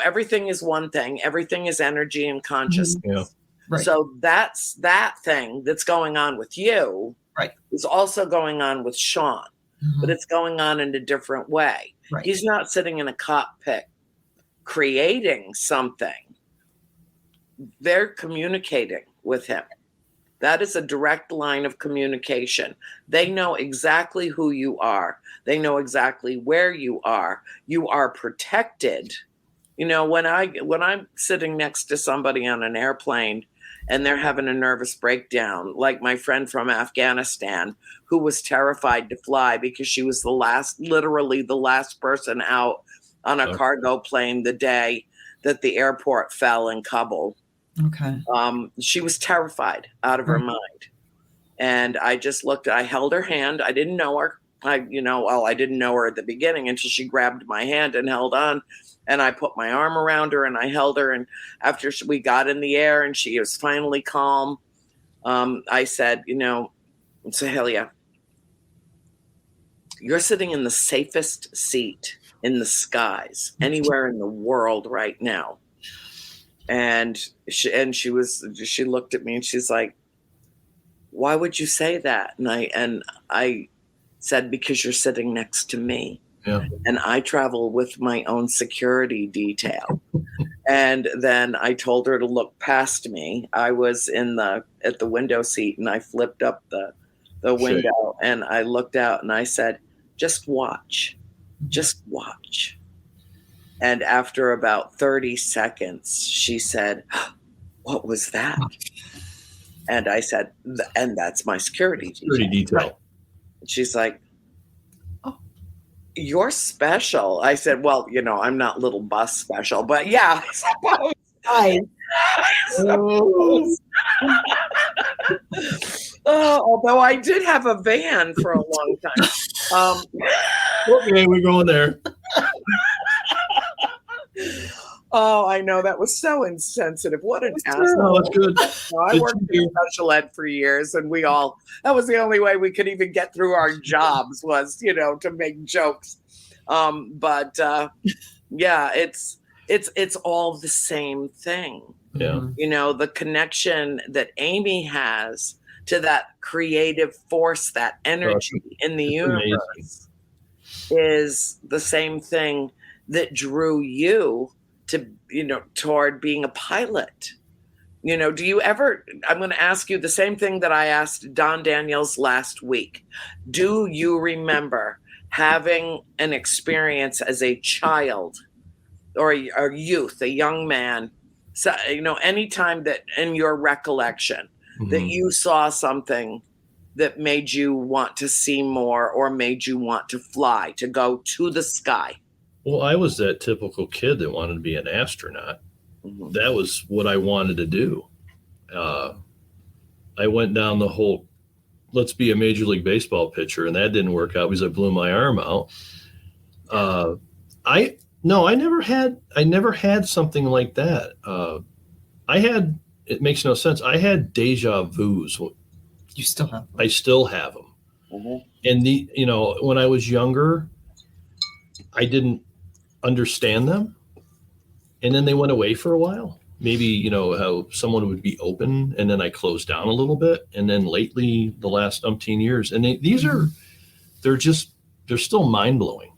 everything is one thing. Everything is energy and consciousness. Yeah. Right. So that's that thing that's going on with you. Right. Is also going on with Shawn. But it's going on in a different way. Right. He's not sitting in a cockpit creating something. They're communicating with him. That is a direct line of communication. They know exactly who you are. They know exactly where you are. You are protected. When I'm sitting next to somebody on an airplane and they're having a nervous breakdown, like my friend from Afghanistan, who was terrified to fly because she was literally the last person out on a cargo plane the day that the airport fell in Kabul. Okay. She was terrified out of her mind. And I just I held her hand. I didn't know her. I didn't know her at the beginning until she grabbed my hand and held on. And I put my arm around her and I held her. And after we got in the air and she was finally calm, I said, Sahelia, you're sitting in the safest seat in the skies anywhere in the world right now. And she looked at me and she's like, why would you say that? And I said, because you're sitting next to me. Yeah. And I travel with my own security detail. And then I told her to look past me. I was at the window seat and I flipped up the window and I looked out and I said, just watch. And after about 30 seconds, she said, what was that? And I said, and that's my security detail. Right. She's like, you're special. I said, well, I'm not little bus special, but yeah, I suppose. I suppose. Although I did have a van for a long time. Okay, we're going there. Oh, I know. That was so insensitive. What an asshole. No, that's good. I worked in special ed for years, and that was the only way we could even get through our jobs was, to make jokes. But yeah, it's all the same thing. Yeah. The connection that Amy has to that creative force, that energy in the universe is the same thing that drew you to, toward being a pilot. Do you ever, I'm going to ask you the same thing that I asked Don Daniels last week. Do you remember having an experience as a child or a youth, a young man, so, anytime that in your recollection that you saw something that made you want to see more or made you want to fly, to go to the sky? Well, I was that typical kid that wanted to be an astronaut. That was what I wanted to do. I went down the whole, let's be a Major League Baseball pitcher, and that didn't work out because I blew my arm out. I never had something like that. It makes no sense. I had deja vus. You still have them. I still have them. And when I was younger, I didn't understand them. And then they went away for a while. Maybe, how someone would be open and then I closed down a little bit. And then lately, the last umpteen years, and they're still mind blowing.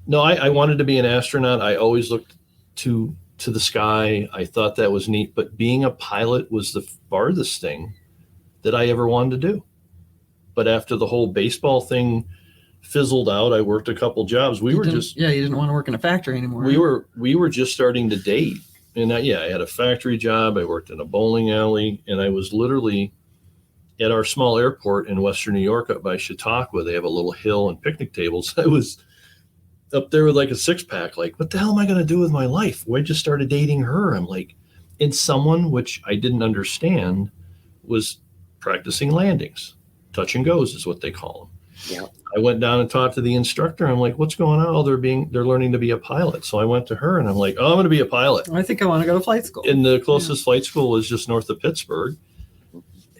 No, I wanted to be an astronaut. I always looked to the sky. I thought that was neat, but being a pilot was the farthest thing that I ever wanted to do. But after the whole baseball thing fizzled out, I worked a couple jobs. You didn't want to work in a factory anymore. We were just starting to date. And I had a factory job. I worked in a bowling alley, and I was literally at our small airport in Western New York up by Chautauqua. They have a little hill and picnic tables. I was up there with like a 6-pack, like, what the hell am I going to do with my life? Well, I just started dating her. I'm like, and someone, which I didn't understand, was practicing landings. Touch and goes is what they call them. Yeah. I went down and talked to the instructor. I'm like, what's going on? Oh, they're learning to be a pilot. So I went to her and I'm like, oh, I'm going to be a pilot. I think I want to go to flight school. And the closest flight school was just north of Pittsburgh.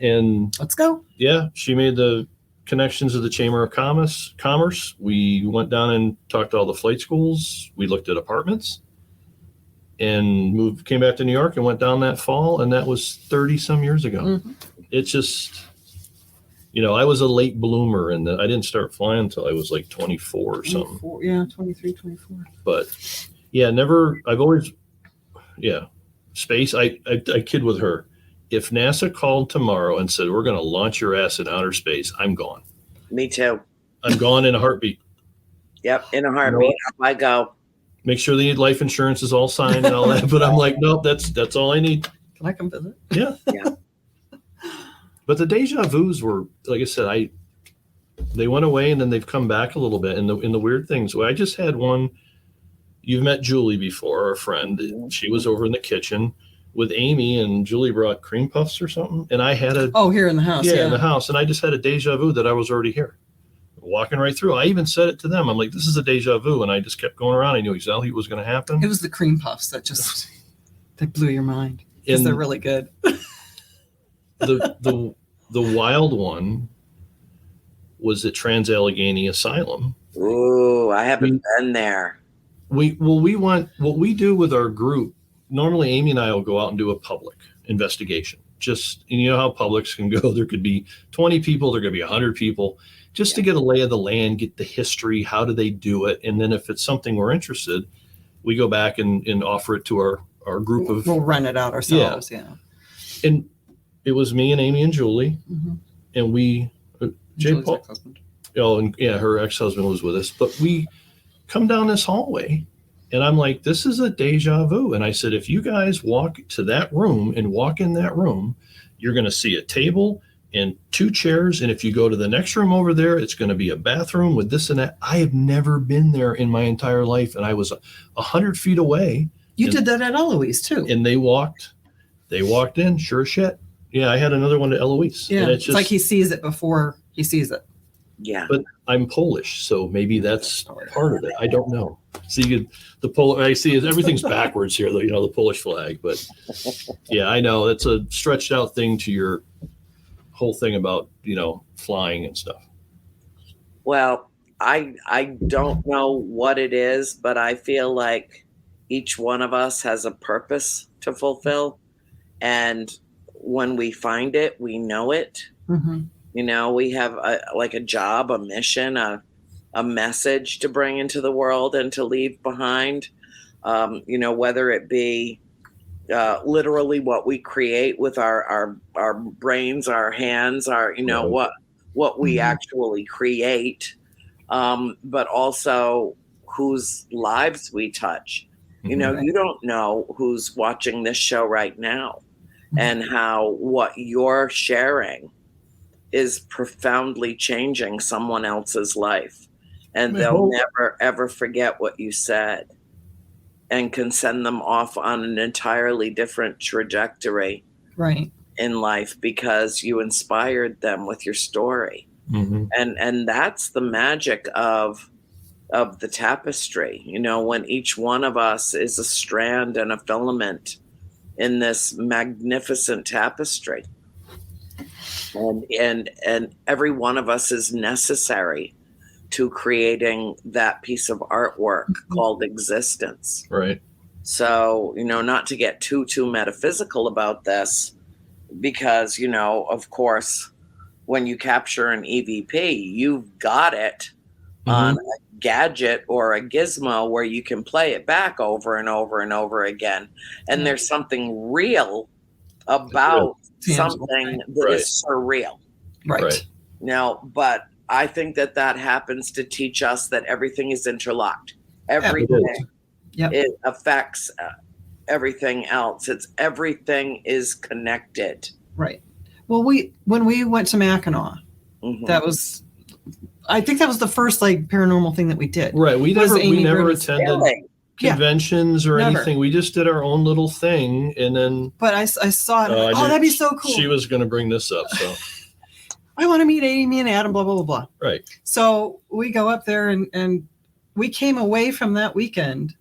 And let's go. Yeah. She made the connections of the Chamber of Commerce. We went down and talked to all the flight schools. We looked at apartments and came back to New York and went down that fall. And that was 30 some years ago. It's just, I was a late bloomer and I didn't start flying until I was like 24 or something. 23, 24. But space. I kid with her. If NASA called tomorrow and said, we're going to launch your ass in outer space, I'm gone. Me too. I'm gone in a heartbeat. Yep. In a heartbeat. I go. Make sure they need life insurance is all signed and all that. But I'm like, nope, that's all I need. Can I come visit? Yeah. Yeah. But the deja vus were, like I said, they went away and then they've come back a little bit. And the weird things, I just had one. You've met Julie before, our friend. She was over in the kitchen with Amy, and Julie brought cream puffs or something. And I had here in the house. Yeah, in the house. And I just had a deja vu that I was already here, walking right through. I even said it to them. I'm like, this is a deja vu. And I just kept going around. I knew exactly what was going to happen. It was the cream puffs that just, they blew your mind because they're really good. The wild one was at Trans-Allegheny Asylum. Ooh, I haven't been there. What we do with our group, normally Amy and I will go out and do a public investigation. And you know how publics can go. There could be 20 people, there could be 100 people, just to get a lay of the land, get the history, how do they do it? And then if it's something we're interested, we go back and offer it to our group of... We'll run it out ourselves, yeah. And it was me and Amy and Julie, and we... Jay Paul, ex-husband. Oh, and her ex-husband was with us. But we come down this hallway, and I'm like, this is a deja vu. And I said, if you guys walk to that room and walk in that room, you're going to see a table and 2 chairs. And if you go to the next room over there, it's going to be a bathroom with this and that. I have never been there in my entire life. And I was 100 feet away. You did that at Eloise, too. And they walked in, sure shit. Yeah, I had another one to Eloise. Yeah, it's like he sees it before he sees it. Yeah. But I'm Polish, so maybe that's part of it. I don't know. See, I see everything's backwards here, the Polish flag. But yeah, I know it's a stretched out thing to your whole thing about, flying and stuff. Well, I don't know what it is, but I feel like each one of us has a purpose to fulfill. And when we find it, we know it. Mm-hmm. We have a job, a mission, a message to bring into the world and to leave behind. Whether it be literally what we create with our brains, our hands, what we actually create, but also whose lives we touch. You don't know who's watching this show right now, and how what you're sharing is profoundly changing someone else's life, and they'll never ever forget what you said, and can send them off on an entirely different trajectory in life because you inspired them with your story. And that's the magic of the tapestry, when each one of us is a strand and a filament in this magnificent tapestry. And every one of us is necessary to creating that piece of artwork called existence. Right. So, not to get too metaphysical about this, because, of course, when you capture an EVP, you've got it on a gadget or a gizmo where you can play it back over and over and over again. And there's something real about something that is surreal. Right. Now, but I think that happens to teach us that everything is interlocked. Everything it affects everything else. Everything is connected. Right. Well, when we went to Mackinac, I think that was the first paranormal thing that we did. Right. We never attended conventions or anything. We just did our own little thing, and then. But I saw it. That'd be so cool. She was going to bring this up, so. I want to meet Amy and Adam, blah, blah, blah, blah. Right. So we go up there and we came away from that weekend.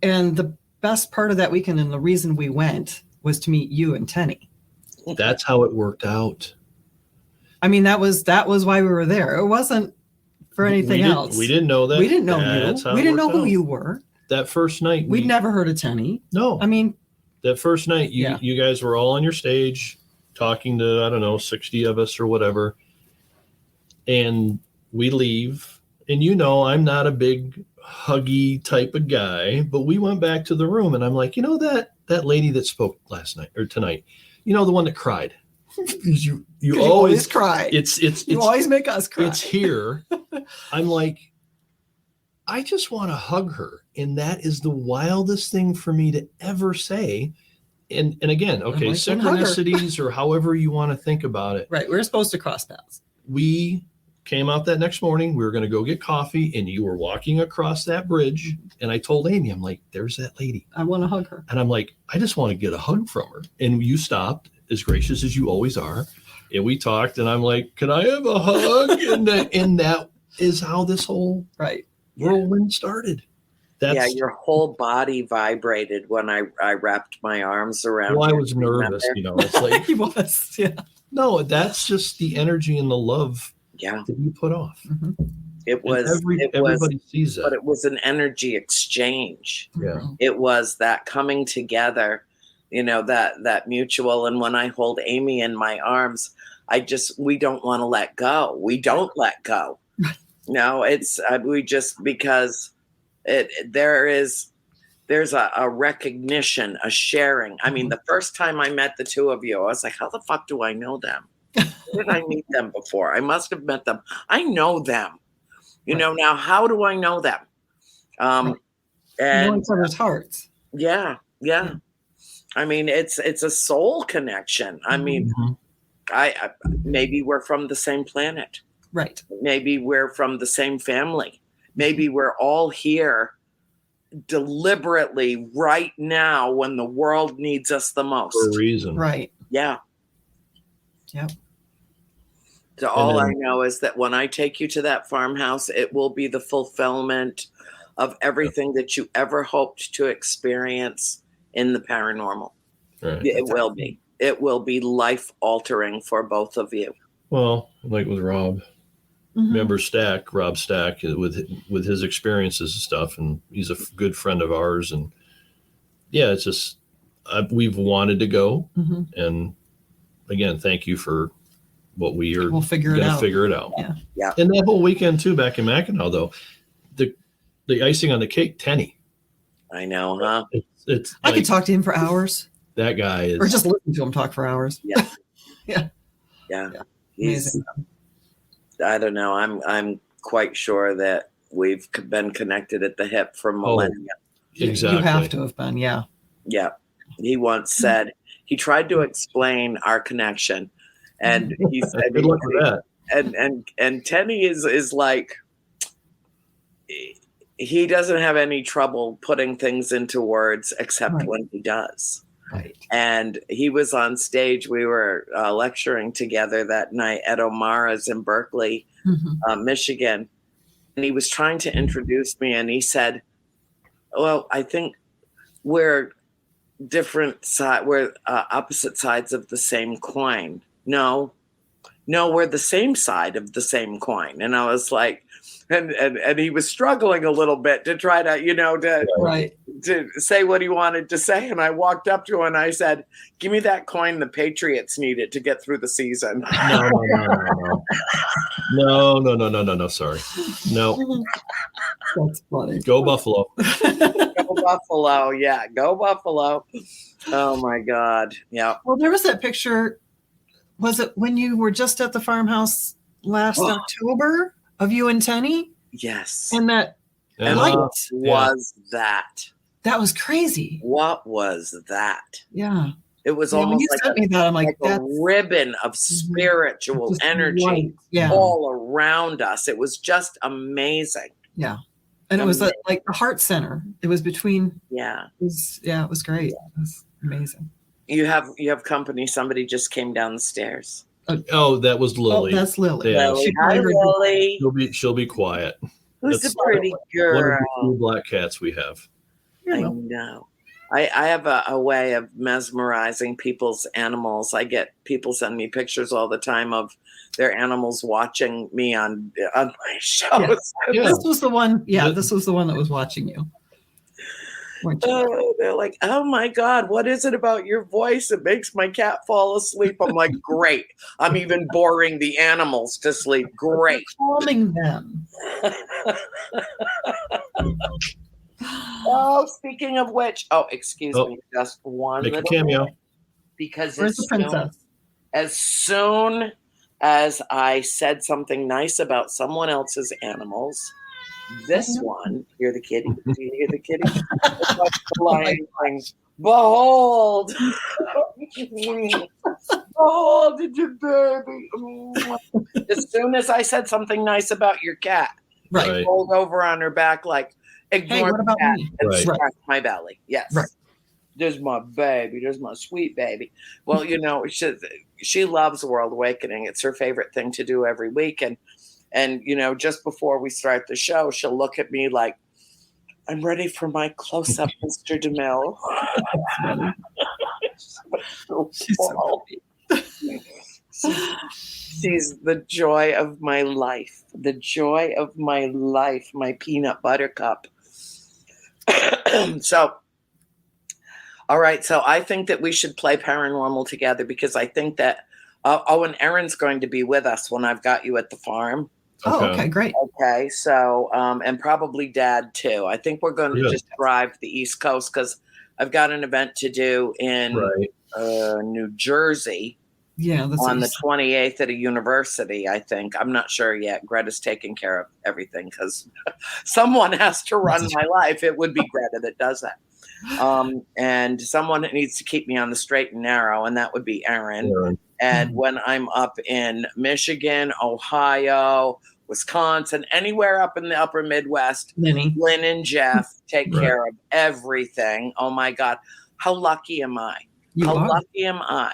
And the best part of that weekend and the reason we went was to meet you and Tenny. That's how it worked out. I mean, that was why we were there. It wasn't for anything else. We didn't know that. We didn't know you. We didn't know who you were. That first night. We'd never heard of Tenny. No. I mean. That first night, you guys were all on your stage talking to, I don't know, 60 of us or whatever. And we leave. And I'm not a big huggy type of guy, but we went back to the room and I'm like, that lady that spoke last night or tonight, the one that cried. you always cry. It's you always make us cry. It's here. I'm like, I just want to hug her. And that is the wildest thing for me to ever say. And again, okay, synchronicities or however you want to think about it. Right. We're supposed to cross paths. We came out that next morning. We were going to go get coffee and you were walking across that bridge. And I told Amy, I'm like, there's that lady. I want to hug her. And I'm like, I just want to get a hug from her. And you stopped, as gracious as you always are. And we talked and I'm like, can I have a hug? and that is how this whole whirlwind started. Your whole body vibrated when I wrapped my arms around. Well, I was nervous, It's like he was, No, that's just the energy and the love that you put off. It was. Everybody sees that, but it was an energy exchange. Yeah, it was that coming together. That mutual. And when I hold Amy in my arms, we don't want to let go. We don't let go. No, it's because. There's a recognition, a sharing. I mean, the first time I met the two of you, I was like, how the fuck do I know them? Where did I meet them before? I must have met them. I know them. Now how do I know them? And each other's hearts. Yeah. I mean, it's a soul connection. I mean, I maybe we're from the same planet. Right. Maybe we're from the same family. Maybe we're all here deliberately right now when the world needs us the most. For a reason. Right. Yeah. Yep. So all I know is that when I take you to that farmhouse, it will be the fulfillment of everything that you ever hoped to experience in the paranormal. Right. It will be. It will be life altering for both of you. Well, like with Rob, remember Rob Stack, with his experiences and stuff, and he's a good friend of ours. And yeah, it's just we've wanted to go, and again, thank you for what we'll figure it out. Yeah. And that whole weekend too, back in Mackinac, though, the icing on the cake, Tenny. I know, huh? It's I could talk to him for hours. That guy is, or just listen to him talk for hours. Yeah. Yeah. He's, I don't know. I'm quite sure that we've been connected at the hip for millennia. Exactly. You have to have been. Yeah. Yeah. He once said, he tried to explain our connection, and he said, good luck with that. And Tenny is like, he doesn't have any trouble putting things into words except when he does. Right. And he was on stage. We were lecturing together that night at O'Mara's in Berkeley, Michigan. And he was trying to introduce me, and he said, well, I think we're we're opposite sides of the same coin. No, we're the same side of the same coin. And I was like, and he was struggling a little bit to try to, to say what he wanted to say. And I walked up to him and I said, give me that coin the Patriots needed to get through the season. No. Sorry. No. That's funny. Go Buffalo. Go Buffalo. Yeah. Go Buffalo. Oh my God. Yeah. Well, there was that picture. Was it when you were just at the farmhouse last October of you and Tenny? Yes. And that light was that. That was crazy. What was that? Yeah. It was almost like a ribbon of spiritual energy all around us. It was just amazing. Yeah. And it was like the heart center. It was between. Yeah. It was great. It was amazing. You have company. Somebody just came down the stairs. Oh, that was Lily. Oh, that's Lily. Yeah. Hi, Lily. She'll be quiet. Who's the pretty girl? One of the two black cats we have. I know. I have a way of mesmerizing people's animals. I get people send me pictures all the time of their animals watching me on my shows. Yeah. This was the one. Yeah, this was the one that was watching you. They're like, oh my God, what is it about your voice? It makes my cat fall asleep. I'm like, great. I'm even boring the animals to sleep. Great. Calming them. Oh, speaking of which, excuse me, just one little cameo. Because where's the princess? As soon as I said something nice about someone else's animals, this one, hear the kitty? Do you hear the kitty? Behold! Behold, did your baby? As soon as I said something nice about your cat, she rolled over on her back like, ignore the cat and scratch my belly. Yes. Right. There's my baby. There's my sweet baby. Well, she loves World Awakening. It's her favorite thing to do every week. And just before we start the show, she'll look at me like, I'm ready for my close-up, Mr. DeMille. She's the joy of my life. The joy of my life, my peanut butter cup. So, all right. So I think that we should play paranormal together because I think that, and Erin's going to be with us when I've got you at the farm. Oh, okay, great. Okay, so, and probably Dad too. I think we're going to just drive the East Coast because I've got an event to do in New Jersey. Yeah, on the 28th at a university, I think. I'm not sure yet. Greta's taking care of everything because someone has to run my life. It would be Greta that does that. And someone needs to keep me on the straight and narrow, and that would be Erin. And when I'm up in Michigan, Ohio, Wisconsin, anywhere up in the upper Midwest, Lynn and Jeff take care of everything. Oh my God. How lucky am I? How lucky am I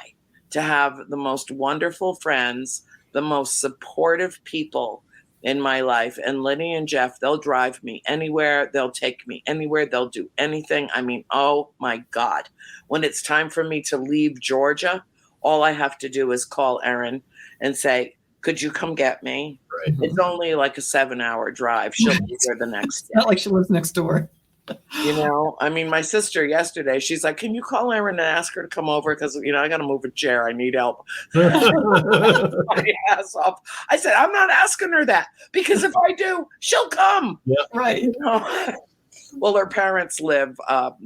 to have the most wonderful friends the most supportive people in my life. And Lenny and Jeff, they'll drive me anywhere. They'll take me anywhere. They'll do anything. I mean, oh my God. When it's time for me to leave Georgia, all I have to do is call Erin and say, could you come get me? Right. It's only like a 7-hour drive. She'll be there the next day. Not like she lives next door. You know, I mean, my sister yesterday, she's like, can you call Erin and ask her to come over? Because, you know, I got to move a chair. I need help. My ass off. I said, I'm not asking her that, because if I do, she'll come. Yeah. Right. You know? Well, her parents live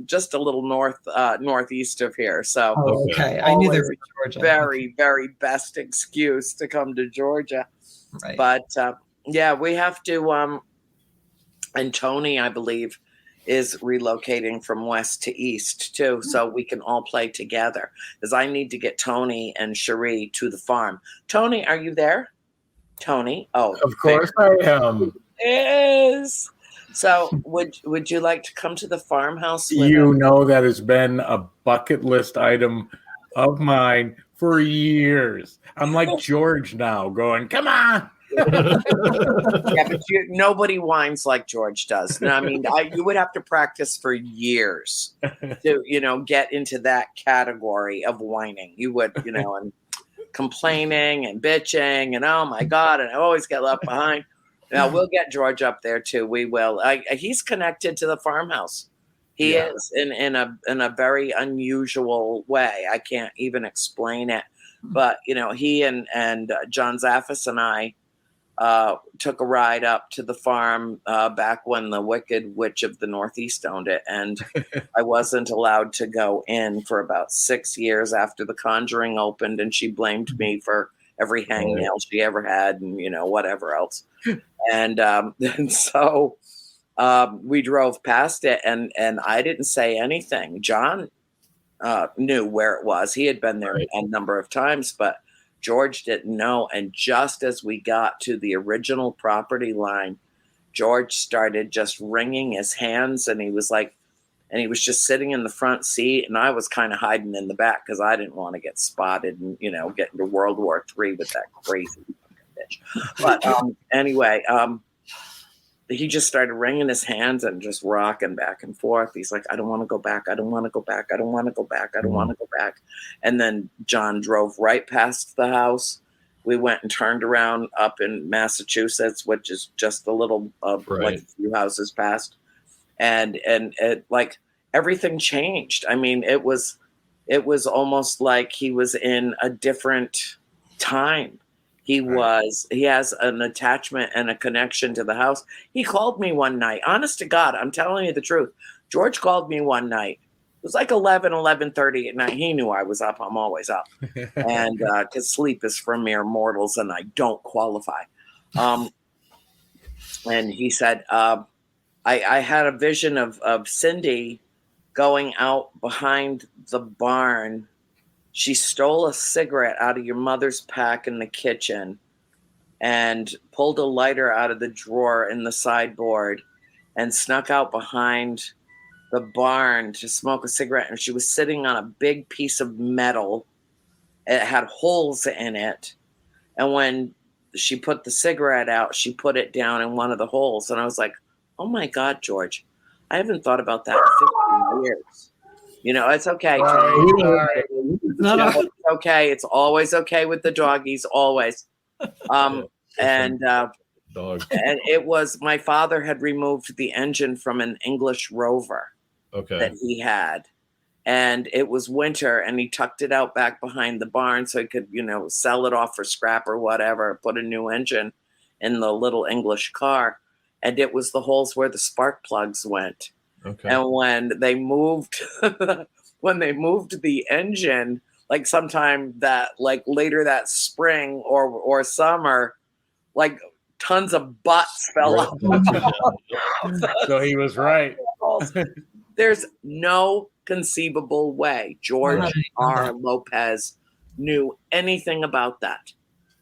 just a little northeast of here. So okay. I knew they were in Georgia. Very, very best excuse to come to Georgia. Right. But yeah, we have to, and Tony, I believe, is relocating from west to east too, so we can all play together, because I need to get Tony and Cherie to the farm. Tony, are you there? Tony? Oh, of course I am. Is. So would you like to come to the farmhouse with You us? know that has been a bucket list item of mine for years. I'm like George now, going, come on. Yeah, but nobody whines like George does. No, I mean, you would have to practice for years to, you know, get into that category of whining. You would, you know, and complaining and bitching and oh my God, and I always get left behind. Now we'll get George up there too. We will. He's connected to the farmhouse. He is in a very unusual way. I can't even explain it. But you know, he and John Zaffis and I took a ride up to the farm back when the Wicked Witch of the Northeast owned it, and I wasn't allowed to go in for about 6 years after The Conjuring opened, and she blamed me for every hangnail she ever had, and you know, whatever else. And so we drove past it, and I didn't say anything. John knew where it was. He had been there a number of times, but George didn't know. And just as we got to the original property line, George started just wringing his hands, and he was just sitting in the front seat, and I was kind of hiding in the back because I didn't want to get spotted and, you know, get into World War III with that crazy bitch. But anyway, he just started wringing his hands and just rocking back and forth. He's like, I don't want to go back. I don't want to go back. I don't want to go back. I don't want to go back. And then John drove right past the house. We went and turned around up in Massachusetts, which is just a little, like a few houses past. And it, like, everything changed. I mean, it was almost like he was in a different time. He has an attachment and a connection to the house. He called me one night. Honest to God, I'm telling you the truth. George called me one night. It was like 11:30 at night. He knew I was up. I'm always up. And because sleep is for mere mortals, and I don't qualify. And he said, I had a vision of Cindy going out behind the barn. She stole a cigarette out of your mother's pack in the kitchen and pulled a lighter out of the drawer in the sideboard and snuck out behind the barn to smoke a cigarette. And she was sitting on a big piece of metal. It had holes in it. And when she put the cigarette out, she put it down in one of the holes. And I was like, oh my God, George, I haven't thought about that in 50 years. You know, it's okay. It's okay. It's always okay with the doggies, always. And it was, my father had removed the engine from an English Rover that he had. And it was winter, and he tucked it out back behind the barn so he could, you know, sell it off for scrap or whatever, put a new engine in the little English car. And it was the holes where the spark plugs went. And when they moved the engine, like sometime that, like later that spring or summer, like tons of butts fell off. So he was right. There's no conceivable way George R. Lopez knew anything about that.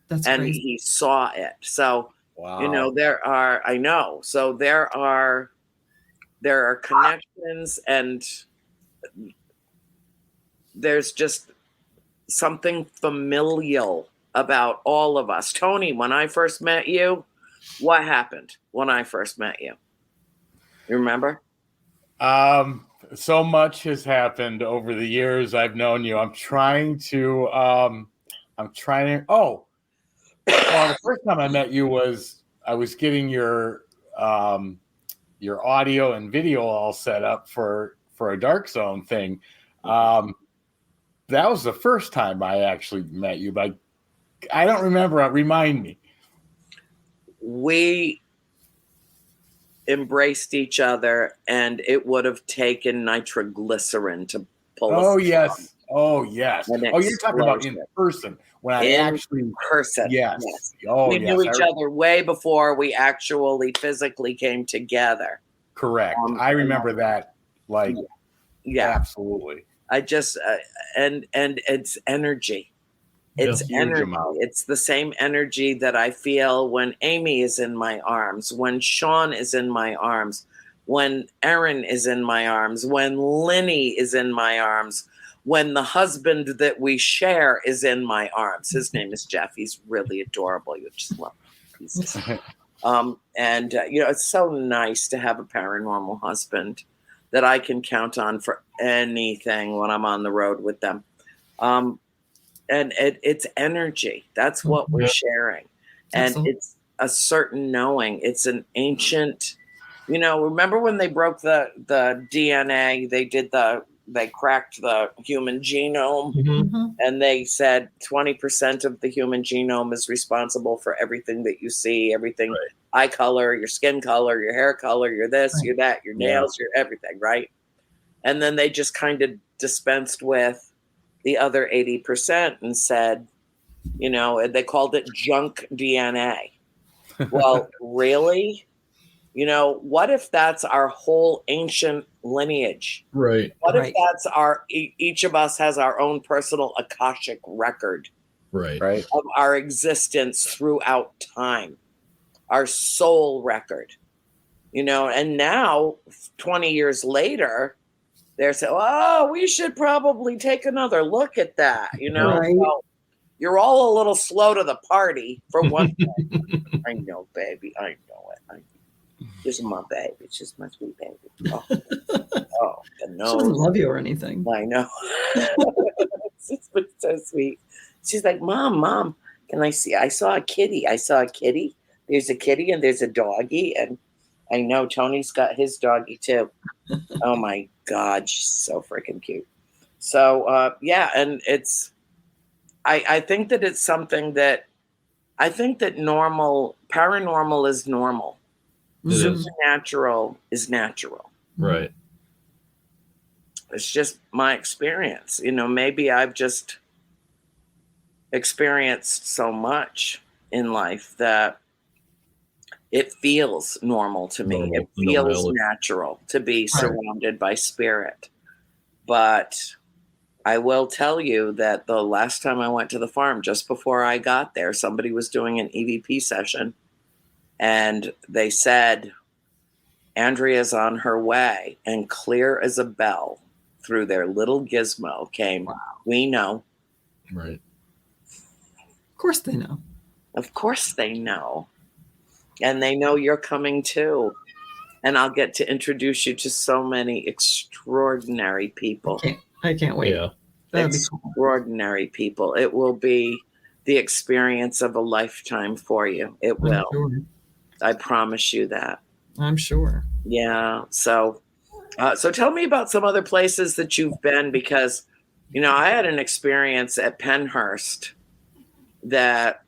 That's and crazy. He saw it. So, you know, there are connections, and there's just something familial about all of us. Tony, when I first met you, what happened when I first met you? You remember? So much has happened over the years I've known you. I'm trying to, well, the first time I met you was, I was getting your audio and video all set up for a Dark Zone thing. That was the first time I actually met you, but I don't remember. Remind me. We embraced each other, and it would have taken nitroglycerin to pull us. Oh yes. Oh yes. Oh, you're talking about in person when I actually person. Yes. Oh, we knew each other way before we actually physically came together. Correct. I remember that. Like, absolutely. I just and it's energy. It's energy. It's the same energy that I feel when Amy is in my arms, when Shawn is in my arms, when Erin is in my arms, when Lenny is in my arms, when the husband that we share is in my arms. His name is Jeff. He's really adorable. You just love him. It's so nice to have a paranormal husband that I can count on for anything when I'm on the road with them. And it's energy. That's what we're sharing. And it's a certain knowing. It's an ancient, remember when they broke the DNA, they cracked the human genome, and they said 20% of the human genome is responsible for everything that you see, everything, eye color, your skin color, your hair color, your this, your that, your nails, your everything, right? And then they just kind of dispensed with the other 80% and said, they called it junk DNA. Well, really? What if that's our whole ancient lineage? Right. What if that's each of us has our own personal Akashic record, right, of our existence throughout time, our soul record, and now 20 years later, they're saying, oh, we should probably take another look at that. Well, you're all a little slow to the party for one thing. I know, baby. I know it. This is my baby. She's my sweet baby. Oh, the nose. She doesn't love you or anything. I know. It's so sweet. She's like, Mom, can I see? I saw a kitty. There's a kitty and there's a doggy. And I know Tony's got his doggy too. Oh my God, she's so freaking cute. So and it's I think that it's something that I think that paranormal is normal. Supernatural is natural. Right. It's just my experience. Maybe I've just experienced so much in life that it feels normal to me. It feels natural to be surrounded by spirit. But I will tell you that the last time I went to the farm, just before I got there, somebody was doing an EVP session, and they said, Andrea's on her way, and clear as a bell through their little gizmo came, we know. Right. Of course they know. Of course they know. And they know you're coming too. And I'll get to introduce you to so many extraordinary people. I can't wait. Yeah. That'd be cool. Extraordinary people. It will be the experience of a lifetime for you. It will. Sure. I promise you that. I'm sure. Yeah. So tell me about some other places that you've been, because, I had an experience at Pennhurst that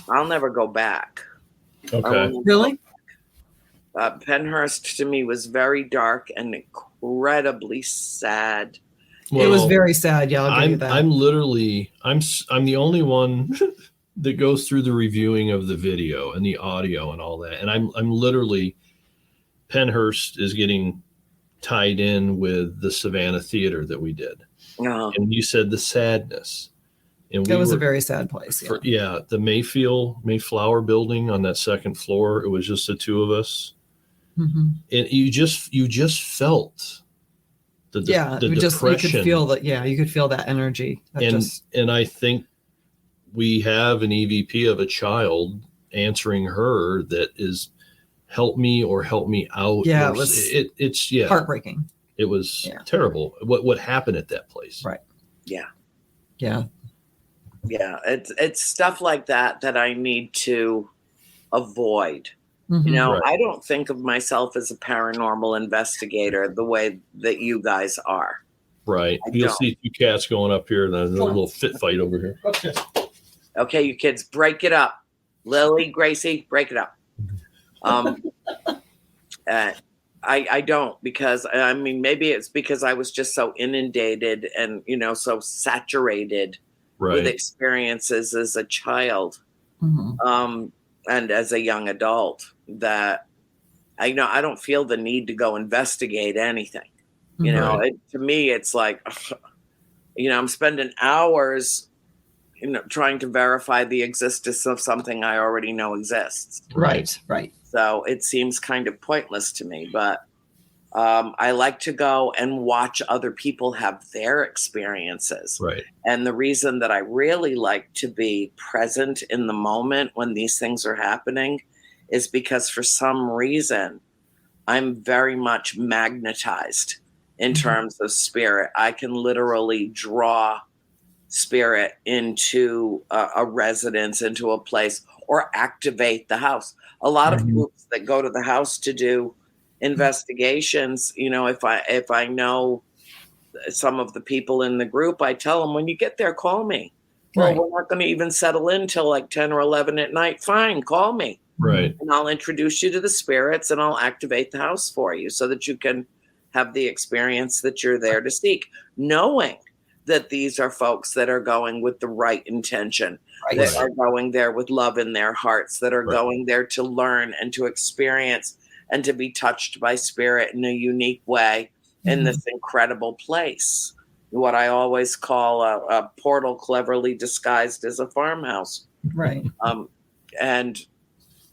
I'll never go back. Okay. Really? Pennhurst to me was very dark and incredibly sad. Well, it was very sad. Yeah, I'll give you that. I'm the only one that goes through the reviewing of the video and the audio and all that. And I'm literally, Pennhurst is getting tied in with the Savannah Theater that we did. And you said the sadness. And that was a very sad place. The Mayflower building on that second floor. It was just the two of us. Mm-hmm. And you just felt the depression. You could feel that. Yeah, you could feel that energy. And I think we have an EVP of a child answering her that is help me or help me out. Yeah, it's heartbreaking. It was terrible. What happened at that place? Right. Yeah. Yeah. Yeah. It's stuff like that I need to avoid. Mm-hmm. I don't think of myself as a paranormal investigator the way that you guys are. Right. You'll see two cats going up here. There's a little fit fight over here. Okay, you kids, break it up. Lily, Gracie, break it up. I don't, because I mean, maybe it's because I was just so inundated and, so saturated with experiences as a child, and as a young adult, that I don't feel the need to go investigate anything. To me, it's like, I'm spending hours, trying to verify the existence of something I already know exists. Right. So it seems kind of pointless to me, but I like to go and watch other people have their experiences. Right. And the reason that I really like to be present in the moment when these things are happening is because for some reason I'm very much magnetized in terms of spirit. I can literally draw spirit into a residence, into a place, or activate the house. A lot of groups that go to the house to do investigations, if I know some of the people in the group, I tell them, when you get there, call me. Well, we're not going to even settle in till like 10 or 11 at night. Fine, call me. Right. And I'll introduce you to the spirits and I'll activate the house for you so that you can have the experience that you're there to seek, knowing that these are folks that are going with the right intention, that are going there with love in their hearts, that are going there to learn and to experience and to be touched by spirit in a unique way in this incredible place. What I always call a portal cleverly disguised as a farmhouse. Right. And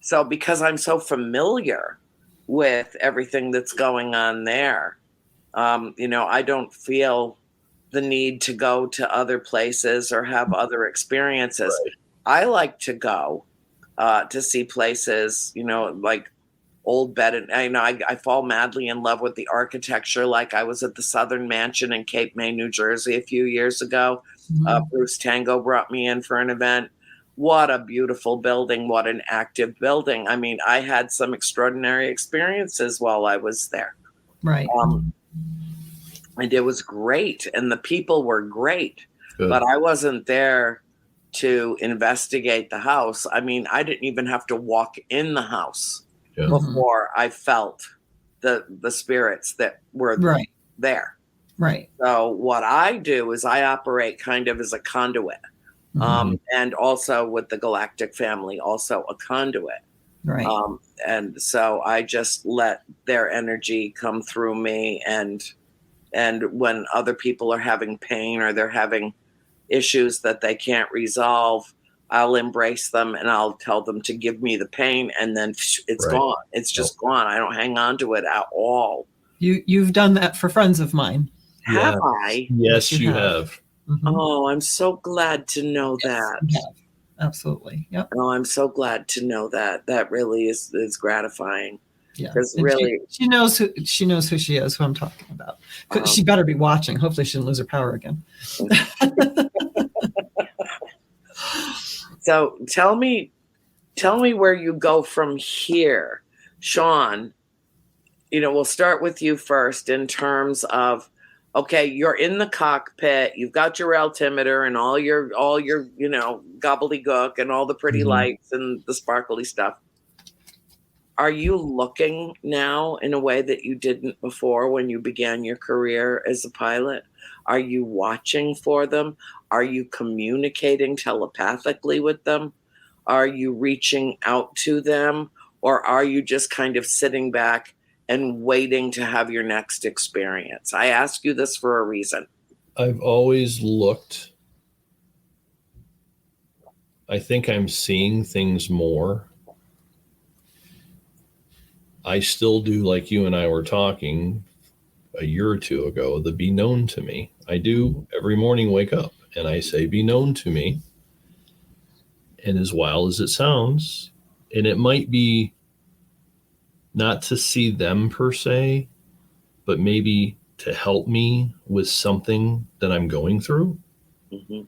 so because I'm so familiar with everything that's going on there, I don't feel the need to go to other places or have other experiences. Right. I like to go to see places, like old bed. And I fall madly in love with the architecture. Like I was at the Southern Mansion in Cape May, New Jersey a few years ago. Bruce Tango brought me in for an event. What a beautiful building. What an active building. I mean, I had some extraordinary experiences while I was there. Right. And it was great. And the people were great. Good. But I wasn't there to investigate the house. I mean, I didn't even have to walk in the house before I felt the spirits that were there. Right. So what I do is I operate kind of as a conduit. And also with the galactic family, also a conduit. Right. And so I just let their energy come through me. And when other people are having pain or they're having issues that they can't resolve, I'll embrace them and I'll tell them to give me the pain, and then it's gone. It's just gone. I don't hang on to it at all. You've done that for friends of mine. Have I? Yes, you have. Oh, I'm so glad to know that. You have. Absolutely. Yep. Oh, I'm so glad to know that. That really is gratifying. Yeah. Because really, she knows who she is, who I'm talking about. She better be watching. Hopefully she didn't lose her power again. So tell me where you go from here, Shawn. We'll start with you first in terms of, okay, you're in the cockpit, you've got your altimeter and all your gobbledygook and all the pretty lights and the sparkly stuff. Are you looking now in a way that you didn't before when you began your career as a pilot? Are you watching for them? Are you communicating telepathically with them? Are you reaching out to them? Or are you just kind of sitting back and waiting to have your next experience? I ask you this for a reason. I've always looked. I think I'm seeing things more. I still do, like you and I were talking a year or two ago, the be known to me. I do every morning wake up and I say, be known to me. And as wild as it sounds, and it might be not to see them per se, but maybe to help me with something that I'm going through. Mm-hmm.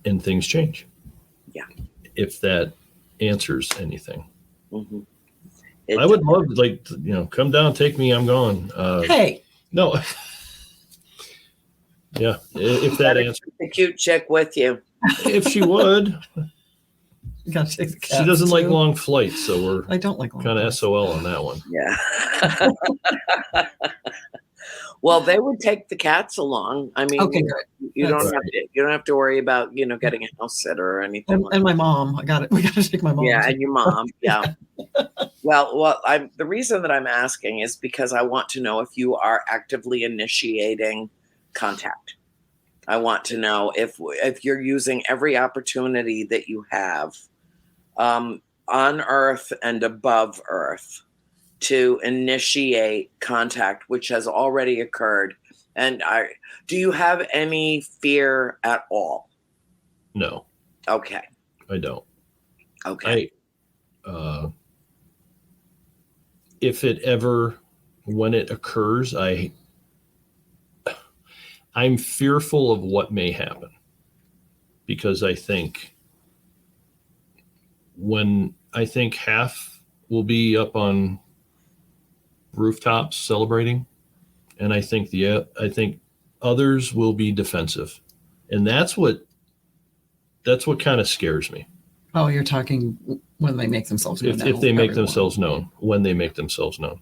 And things change. Yeah. If that answers anything. Mm-hmm. I would love to, like, come down, take me, I'm gone. Hey. No. Yeah. If that answers. The cute chick with you. If she would. You gotta take the cats she doesn't too. like long flights, so I don't like long kind of flights. SOL on that one. Yeah. Well, they would take the cats along. I mean, okay, good. You don't have to worry about getting a house sitter or anything. And my mom, we got to take my mom. Yeah, and your mom. Yeah. Well, the reason that I'm asking is because I want to know if you are actively initiating contact. I want to know if you're using every opportunity that you have on Earth and above Earth to initiate contact, which has already occurred. And do you have any fear at all? No. Okay. I don't. Okay. If it ever, when it occurs, I'm fearful of what may happen, because I think half will be up on rooftops celebrating, and I think others will be defensive, and that's what kind of scares me. Oh, you're talking when they make themselves known. If they make themselves known, when they make themselves known.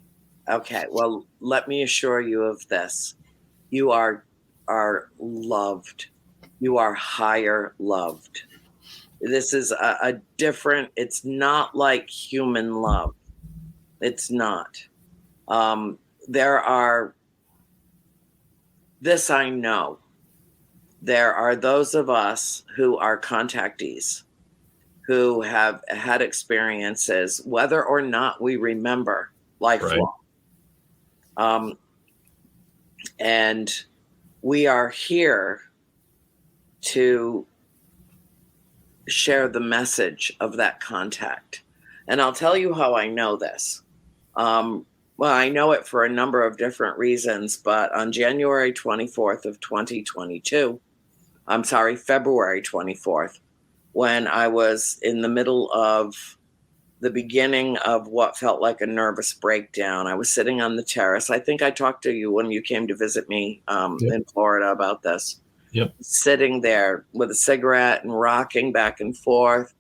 Okay. Well, let me assure you of this. You are loved. You are higher loved. This is a different, it's not like human love. It's not. This I know. There are those of us who are contactees, who have had experiences, whether or not we remember, lifelong. Right. And we are here to share the message of that contact. And I'll tell you how I know this. Well, I know it for a number of different reasons, but on January 24th of 2022, February 24th, when I was in the middle of the beginning of what felt like a nervous breakdown, I was sitting on the terrace. I think I talked to you when you came to visit me in Florida about this. Yep. Sitting there with a cigarette and rocking back and forth,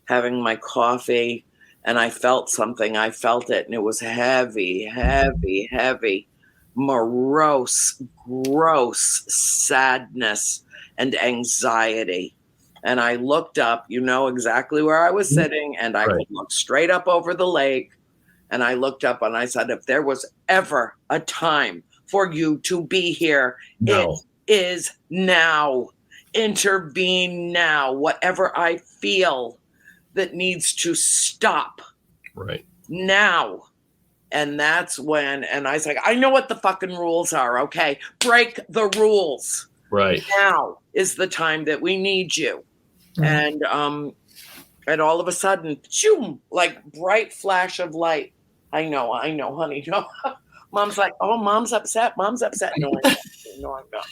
having my coffee, and I felt something. I felt it, and it was heavy, heavy, heavy, morose, gross sadness and anxiety. And I looked up, exactly where I was sitting, and I could look straight up over the lake. And I looked up and I said, if there was ever a time for you to be here, it is now. Intervene now. Whatever I feel that needs to stop. Right. Now. And that's when, and I was like, I know what the fucking rules are, okay? Break the rules. Right. Now is the time that we need you. Mm-hmm. And all of a sudden, shoom, like bright flash of light. I know, honey. No. Mom's like, oh, mom's upset. No, I'm not.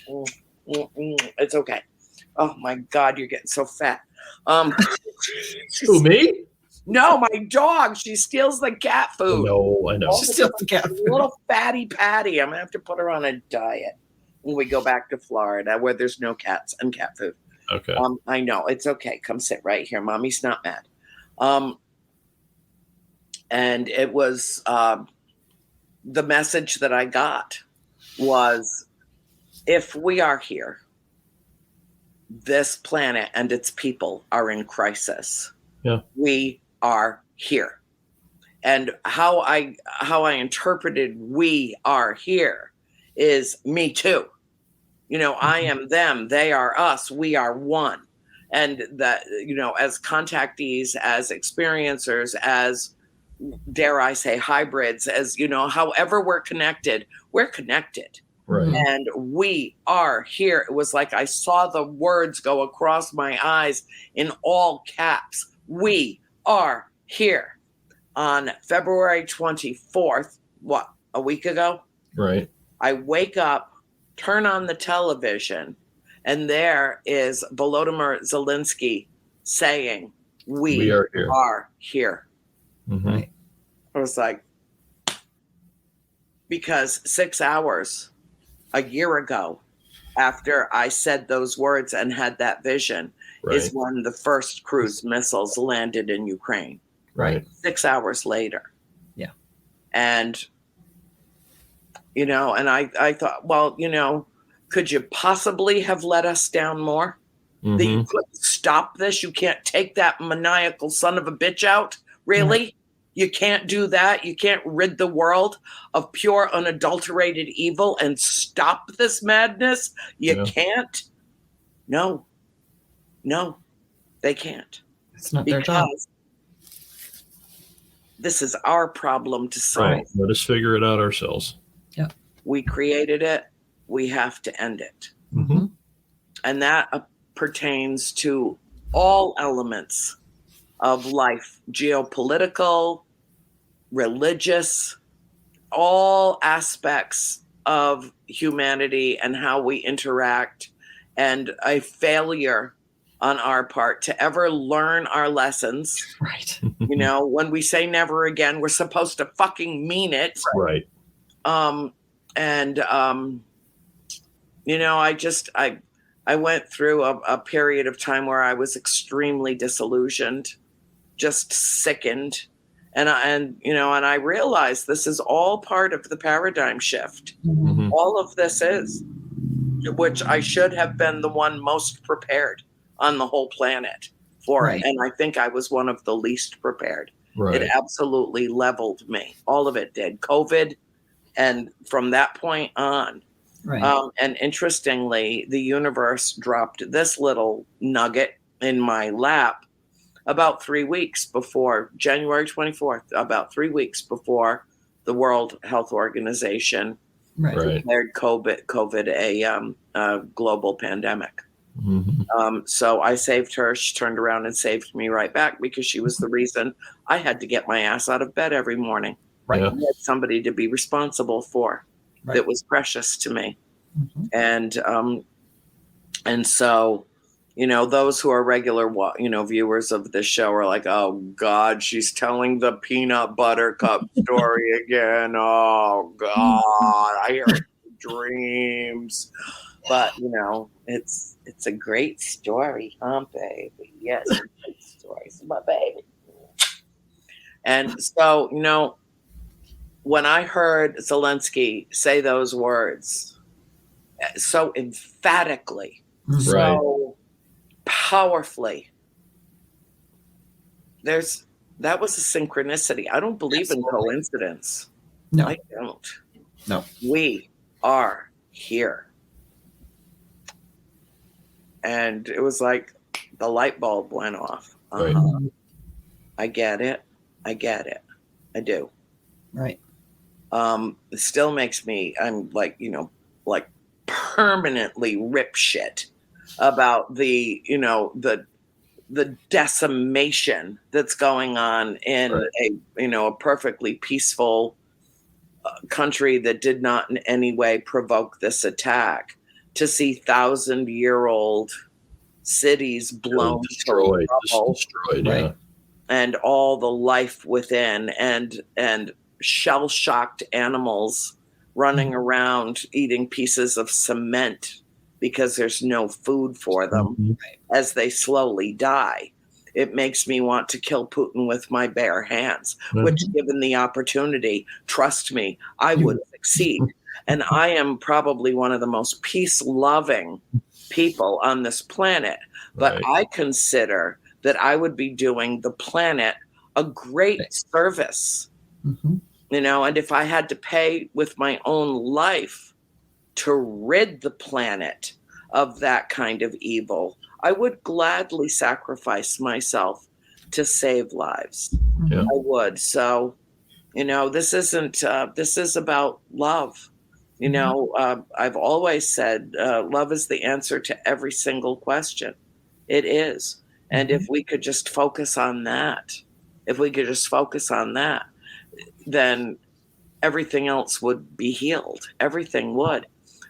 It's okay. Oh my God, you're getting so fat. Who, me? No, my dog. She steals the cat food. No, I know. She steals the cat food. Little fatty Patty. I'm gonna have to put her on a diet when we go back to Florida, where there's no cats and cat food. Okay. I know, it's okay. Come sit right here. Mommy's not mad. And it was the message that I got was, if we are here, this planet and its people are in crisis. Yeah. We are here. And how I interpreted we are here is me too. I am them, they are us, we are one. And that, as contactees, as experiencers, as, dare I say, hybrids, as, however we're connected. Right. And we are here. It was like I saw the words go across my eyes in all caps. We are here. On February 24th, what, a week ago? Right. I wake up, turn on the television, and there is Volodymyr Zelensky saying, we are here. Mm-hmm. Right. I was like, because 6 hours a year ago, after I said those words and had that vision, is when the first cruise missiles landed in Ukraine. Right. 6 hours later. Yeah. And, and I thought, well, could you possibly have let us down more? Mm-hmm. That you couldn't stop this? You can't take that maniacal son of a bitch out? Really? Right. You can't do that? You can't rid the world of pure, unadulterated evil and stop this madness? You can't? No, they can't. It's not their job. This is our problem to solve. Right. Let us figure it out ourselves. Yeah. We created it. We have to end it. Mm-hmm. And that pertains to all elements of life, geopolitical, religious, all aspects of humanity and how we interact, and a failure on our part to ever learn our lessons. Right. When we say never again, we're supposed to fucking mean it. Right. I went through a period of time where I was extremely disillusioned, just sickened. And I realized this is all part of the paradigm shift. Mm-hmm. All of this is, which I should have been the one most prepared on the whole planet for it. And I think I was one of the least prepared. Right. It absolutely leveled me. All of it did. COVID. And from that point on, and interestingly, the universe dropped this little nugget in my lap about 3 weeks before January 24th, about 3 weeks before the World Health Organization declared COVID a global pandemic. Mm-hmm. So I saved her. She turned around and saved me right back, because she was the reason I had to get my ass out of bed every morning. Right. I had somebody to be responsible for that was precious to me. Mm-hmm. And so, those who are regular, viewers of this show are like, oh God, she's telling the peanut butter cup story again. Oh God, I hear it in dreams. But, it's a great story, huh, baby? Yes, it's a great story. It's my baby. And so, when I heard Zelensky say those words so emphatically, so powerfully, that was a synchronicity. I don't believe in coincidence. No. I don't. No. We are here. And it was like the light bulb went off. Right. I get it. I do. Right. It still makes me, I'm like permanently rip shit about the decimation that's going on in a perfectly peaceful country that did not in any way provoke this attack, to see 1,000-year-old cities blown destroyed, right? And all the life within, and shell-shocked animals running around eating pieces of cement because there's no food for them as they slowly die. It makes me want to kill Putin with my bare hands, which, given the opportunity, trust me, I would succeed. And I am probably one of the most peace-loving people on this planet. But I consider that I would be doing the planet a great service. And if I had to pay with my own life to rid the planet of that kind of evil, I would gladly sacrifice myself to save lives. I would. So, this is about love. You know, I've always said love is the answer to every single question. It is. And if we could just focus on that, then everything else would be healed. Everything would.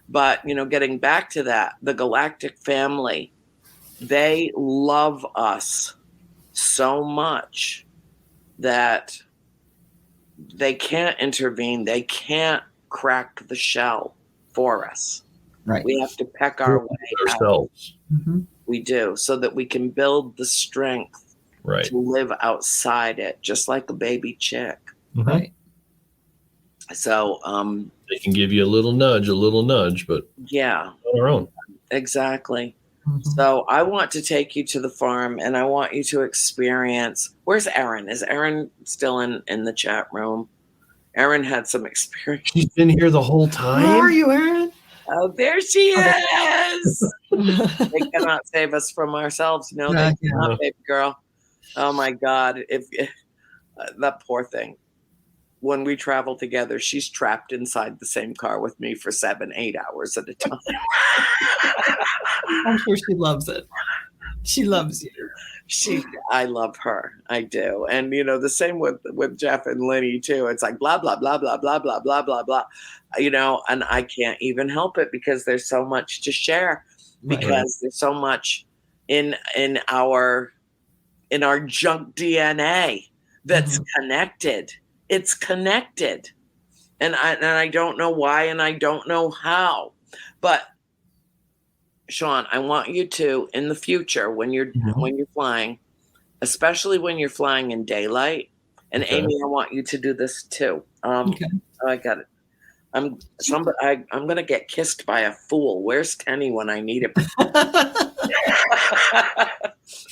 But, you know, getting back to that, the galactic family, they love us so much that they can't intervene. They can't crack the shell for us. Right. We have to peck our way ourselves. out. We do, so that we can build the strength to live outside it, just like a baby chick. Right. So they can give you a little nudge, but yeah, on our own. Exactly. So I want to take you to the farm, and I want you to experience. Where's Erin? Is Erin still in the chat room? Erin had some experience. She's been here the whole time. Where are you, Erin? Oh, there she is. They cannot save us from ourselves. No, they cannot, baby girl. Oh my God! If that poor thing. When we travel together, she's trapped inside the same car with me for 7-8 hours at a time. I'm sure she loves it. She loves you. I love her. I do. And, you know, the same with Jeff and Lenny too. It's like blah, blah, blah, blah, blah, blah, blah, blah, blah, you know, and I can't even help it because there's so much to share, because there's so much in our junk DNA that's connected. It's connected. And I don't know why, and I don't know how. But Shawn, I want you to, in the future, when you're flying, especially when you're flying in daylight, and Amy, I want you to do this too. Oh, I got it. I'm gonna get kissed by a fool. Where's Tenny when I need him?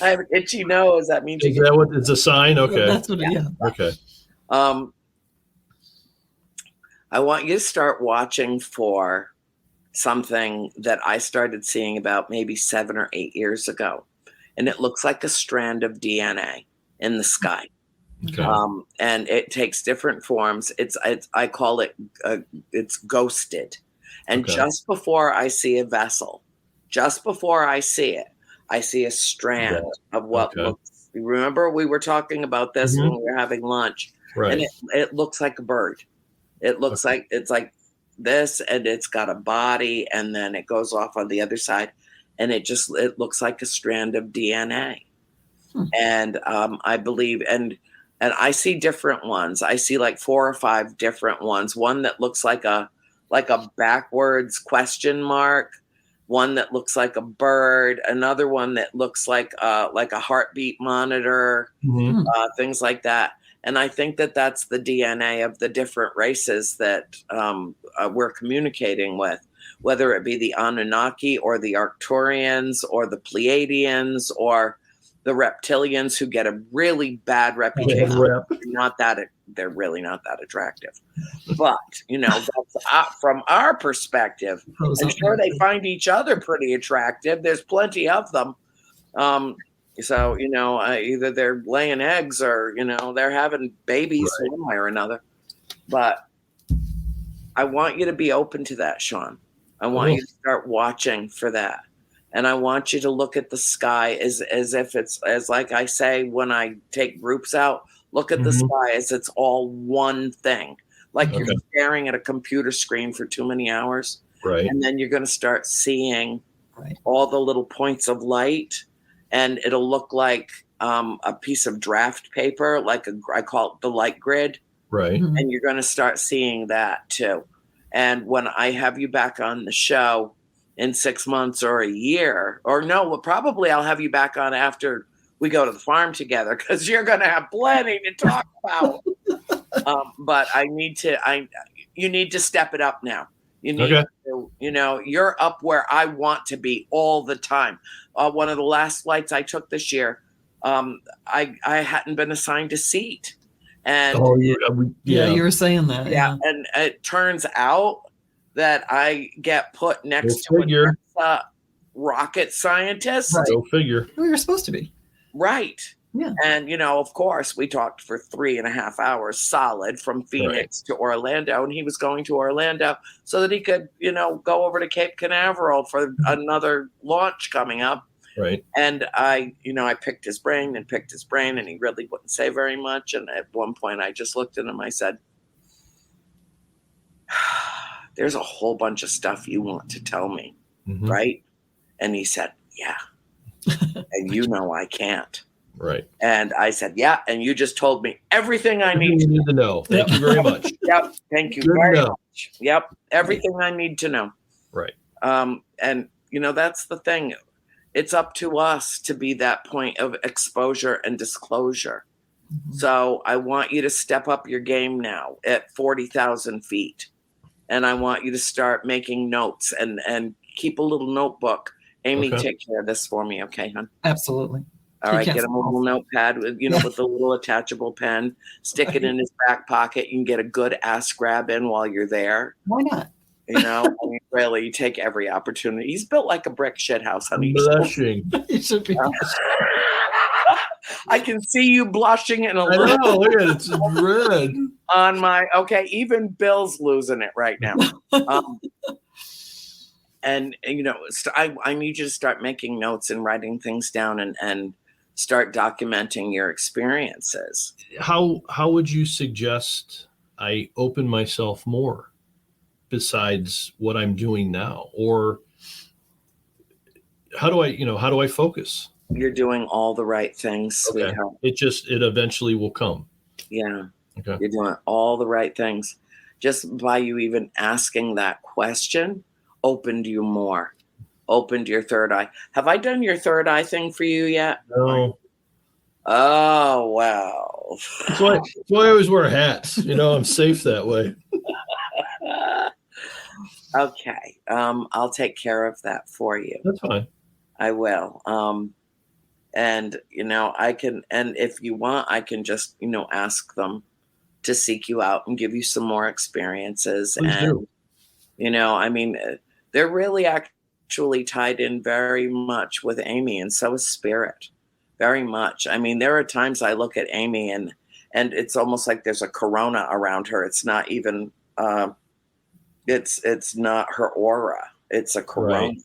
I have an itchy nose. That means is that what it's a sign? Okay. That's what Okay. I want you to start watching for something that I started seeing about maybe 7 or 8 years ago. And it looks like a strand of DNA in the sky. Okay. And it takes different forms. I call it, it's ghosted. And just before I see a vessel, just before I see it, I see a strand of what looks, remember we were talking about this when we were having lunch. Right. And it looks like a bird. It looks like, it's like this, and it's got a body, and then it goes off on the other side, and it looks like a strand of DNA. And I believe, and I see different ones. I see like 4 or 5 different ones. One that looks like a backwards question mark. One that looks like a bird. Another one that looks like a heartbeat monitor. Things like that. And I think that that's the DNA of the different races that we're communicating with, whether it be the Anunnaki or the Arcturians or the Pleiadians or the reptilians, who get a really bad reputation. They're really not that attractive. But, you know, that's, from our perspective, I'm sure they find each other pretty attractive. There's plenty of them. So, you know, either they're laying eggs or, you know, they're having babies one way or another. But I want you to be open to that, Shawn. I want you to start watching for that. And I want you to look at the sky as if it's, as like I say when I take groups out, look at the sky as it's all one thing. Like you're staring at a computer screen for too many hours. Right. And then you're going to start seeing all the little points of light. And it'll look like a piece of draft paper, I call it the light grid. Right. And you're going to start seeing that too. And when I have you back on the show in 6 months or a year, or no, well, probably I'll have you back on after we go to the farm together, because you're going to have plenty to talk about. But you need to step it up now. You need to, you know, you're up where I want to be all the time. One of the last flights I took this year, I hadn't been assigned a seat. And you were saying that. Yeah. And it turns out that I get put next to a rocket scientist. Go figure. Well, you're supposed to be. Right. Yeah. And, of course, we talked for 3.5 hours solid from Phoenix to Orlando. And he was going to Orlando so that he could, go over to Cape Canaveral for another launch coming up. Right. And I picked his brain and he really wouldn't say very much. And at one point I just looked at him. I said, there's a whole bunch of stuff you want to tell me. Right. And he said, yeah. And I can't. Right. And I said, yeah. And you just told me everything I need to know. Thank you very much. Yep. Thank you very much. Yep. Everything I need to know. Right. And that's the thing. It's up to us to be that point of exposure and disclosure. So I want you to step up your game now at 40,000 feet. And I want you to start making notes and keep a little notebook. Amy, take care of this for me. Okay, hon? Absolutely. All right, get him a little notepad with, with a little attachable pen, stick it in his back pocket. You can get a good ass grab in while you're there. Why not? Really, you take every opportunity. He's built like a brick shit house, honey. Blushing. It should be. I can see you blushing in a I little. know, look at it. It's red. On my, even Bill's losing it right now. And I need you to start making notes and writing things down and start documenting your experiences. How would you suggest I open myself more besides what I'm doing now? Or how do I focus? You're doing all the right things, sweetheart. It eventually will come. Yeah. Okay. You're doing all the right things. Just by you even asking that question opened you more. Opened your third eye. Have I done your third eye thing for you yet? No. Oh, wow. That's why I always wear hats. I'm safe that way. Okay. I'll take care of that for you. That's fine. I will. And I can, and if you want, I can just, ask them to seek you out and give you some more experiences. Please do. They're really actually tied in very much with Amy, and so is Spirit. Very much. There are times I look at Amy and it's almost like there's a corona around her. It's not even, it's not her aura. It's a corona. Right.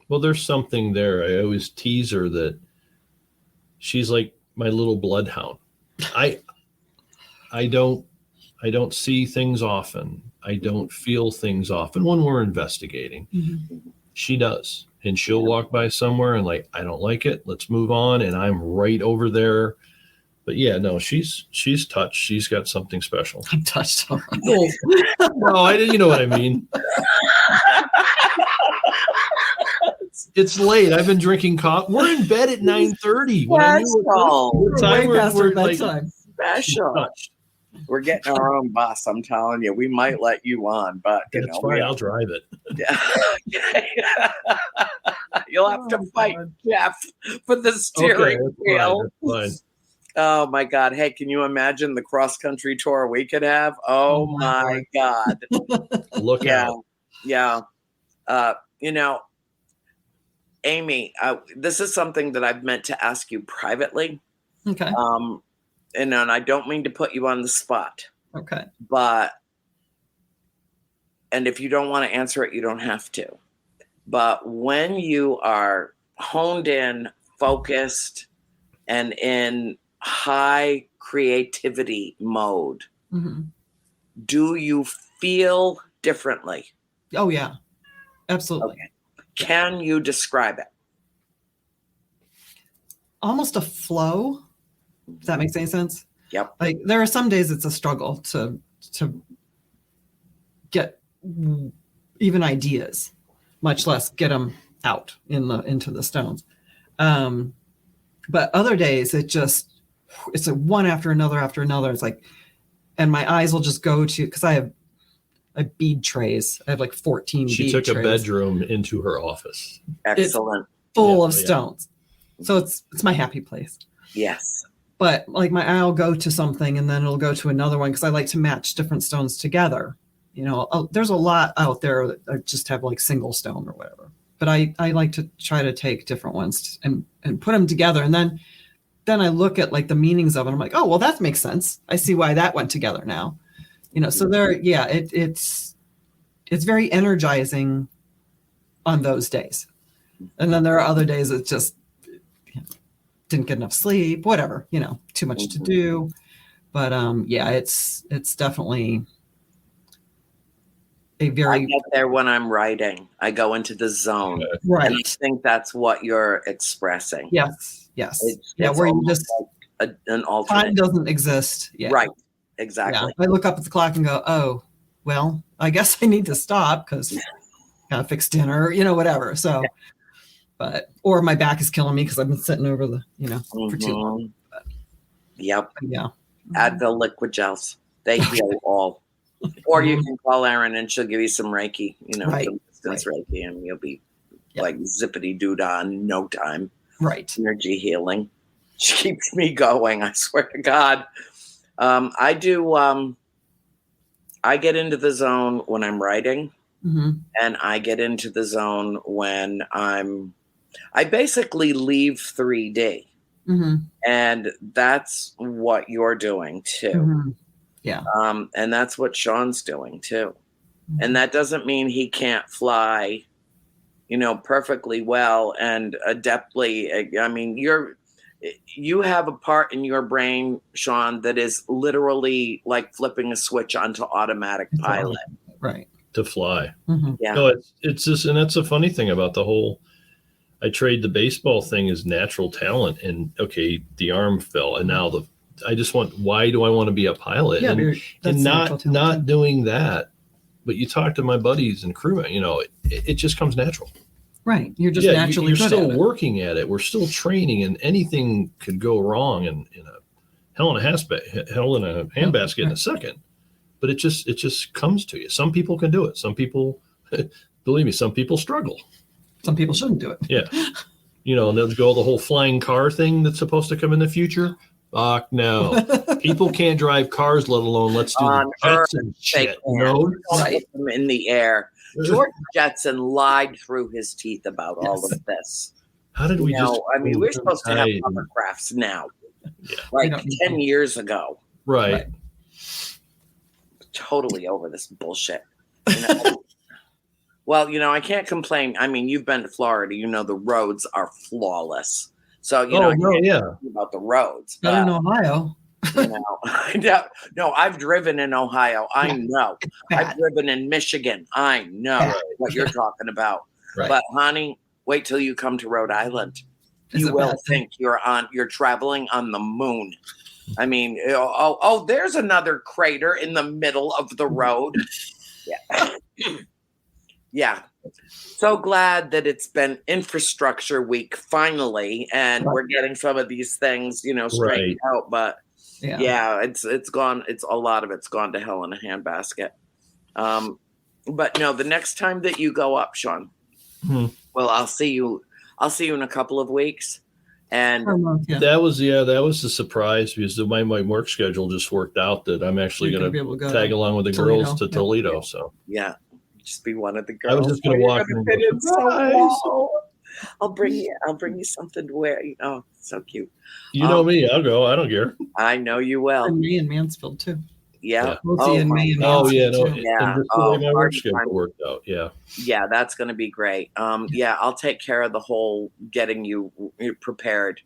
Well, there's something there. I always tease her that she's like my little bloodhound. I don't see things often. I don't feel things often when we're investigating. She does. And she'll walk by somewhere and I don't like it. Let's move on. And I'm right over there. But yeah, no, she's touched. She's got something special. I'm touched. All right. No, I didn't. You know what I mean? It's late. I've been drinking coffee. We're in bed at 9:30. Special. We're getting our own bus. I'm telling you, we might let you on, but that's fine. I'll drive it. Yeah. You'll have to fight Jeff for the steering wheel. Fine. Oh my God. Hey, can you imagine the cross country tour we could have? Oh my God. Look out. Yeah. Amy, this is something that I've meant to ask you privately. Okay. And I don't mean to put you on the spot. Okay. And if you don't want to answer it, you don't have to. But when you are honed in, focused, and in high creativity mode, do you feel differently? Oh, yeah. Absolutely. Okay. Can you describe it? Almost a flow. If that makes any sense. Yep. There are some days it's a struggle to get even ideas, much less get them out into the stones. But other days it's a one after another. It's and my eyes will just go to, because I have bead trays. I have 14 bead trays. She took a bedroom into her office. Excellent. It's full of stones. So it's my happy place. Yes. But my eye will go to something and then it'll go to another one because I like to match different stones together. There's a lot out there that I just have single stone or whatever. But I like to try to take different ones and put them together. And then then I look at like the meanings of it. I'm like, oh, well, that makes sense. I see why that went together now. So it's very energizing on those days. And then there are other days that just didn't get enough sleep, whatever, too much to do. But it's definitely a very. I get there when I'm writing. I go into the zone. Right. And I think that's what you're expressing. Yes. It's where you just an alternate. time doesn't exist. Yeah. Right. Exactly. Yeah. I look up at the clock and go, oh, well, I guess I need to stop because gotta fix dinner, whatever. So, or my back is killing me because I've been sitting over the, for too long. But, yep. Yeah. Advil liquid gels. They heal all. Or you can call Erin and she'll give you some Reiki, some distance Reiki, and you'll be like zippity doodah in no time. Right. Energy healing. She keeps me going. I swear to God. I do. I get into the zone when I'm writing, and I get into the zone when I basically leave 3D, and that's what you're doing too. Yeah. And that's what Shawn's doing too. And that doesn't mean he can't fly, perfectly well and adeptly. I mean, you have a part in your brain, Shawn, that is literally like flipping a switch onto automatic pilot. Right. To fly. Yeah. No, it's just, and that's a funny thing about the whole, I trade the baseball thing as natural talent, and okay, the arm fell, and now why do I want to be a pilot? Yeah, and not doing that. But you talk to my buddies and crewmen, it just comes natural. Right. You're just naturally you're good still at it. working at it. We're still training, and anything could go wrong in a hell in a handbasket in a second. But it just comes to you. Some people can do it. Some people, believe me, some people struggle. Some people shouldn't do it. Yeah. And they'll go the whole flying car thing that's supposed to come in the future. Fuck no. People can't drive cars, let alone let's do the Jetson shit. Right. In the air. George Jetson lied through his teeth about all of this. How did we we're supposed to have hovercrafts now. Yeah. Like 10 years ago. Right. Totally over this bullshit. Well, I can't complain. I mean, you've been to Florida. The roads are flawless. So, I can't talk about the roads. But in Ohio. No, I've driven in Ohio. I know. I've driven in Michigan. I know what you're talking about. Right. But honey, wait till you come to Rhode Island. You will think you're traveling on the moon. I mean, there's another crater in the middle of the road. Yeah. Yeah. So glad that it's been infrastructure week finally, and we're getting some of these things, straightened out. But it's gone. It's a lot of it's gone to hell in a handbasket. But no, the next time that you go up, Shawn, well, I'll see you in a couple of weeks. And that was the surprise, because my work schedule just worked out that I'm actually going to tag along with the girls to Toledo. Yeah. So just be one of the girls. I was just going to walk in. I'll bring you something to wear. Oh, so cute. You know me. I'll go. I don't care. I know you will. And me in Mansfield too. Yeah. My work schedule worked out. Yeah. Yeah, that's going to be great. I'll take care of the whole getting you prepared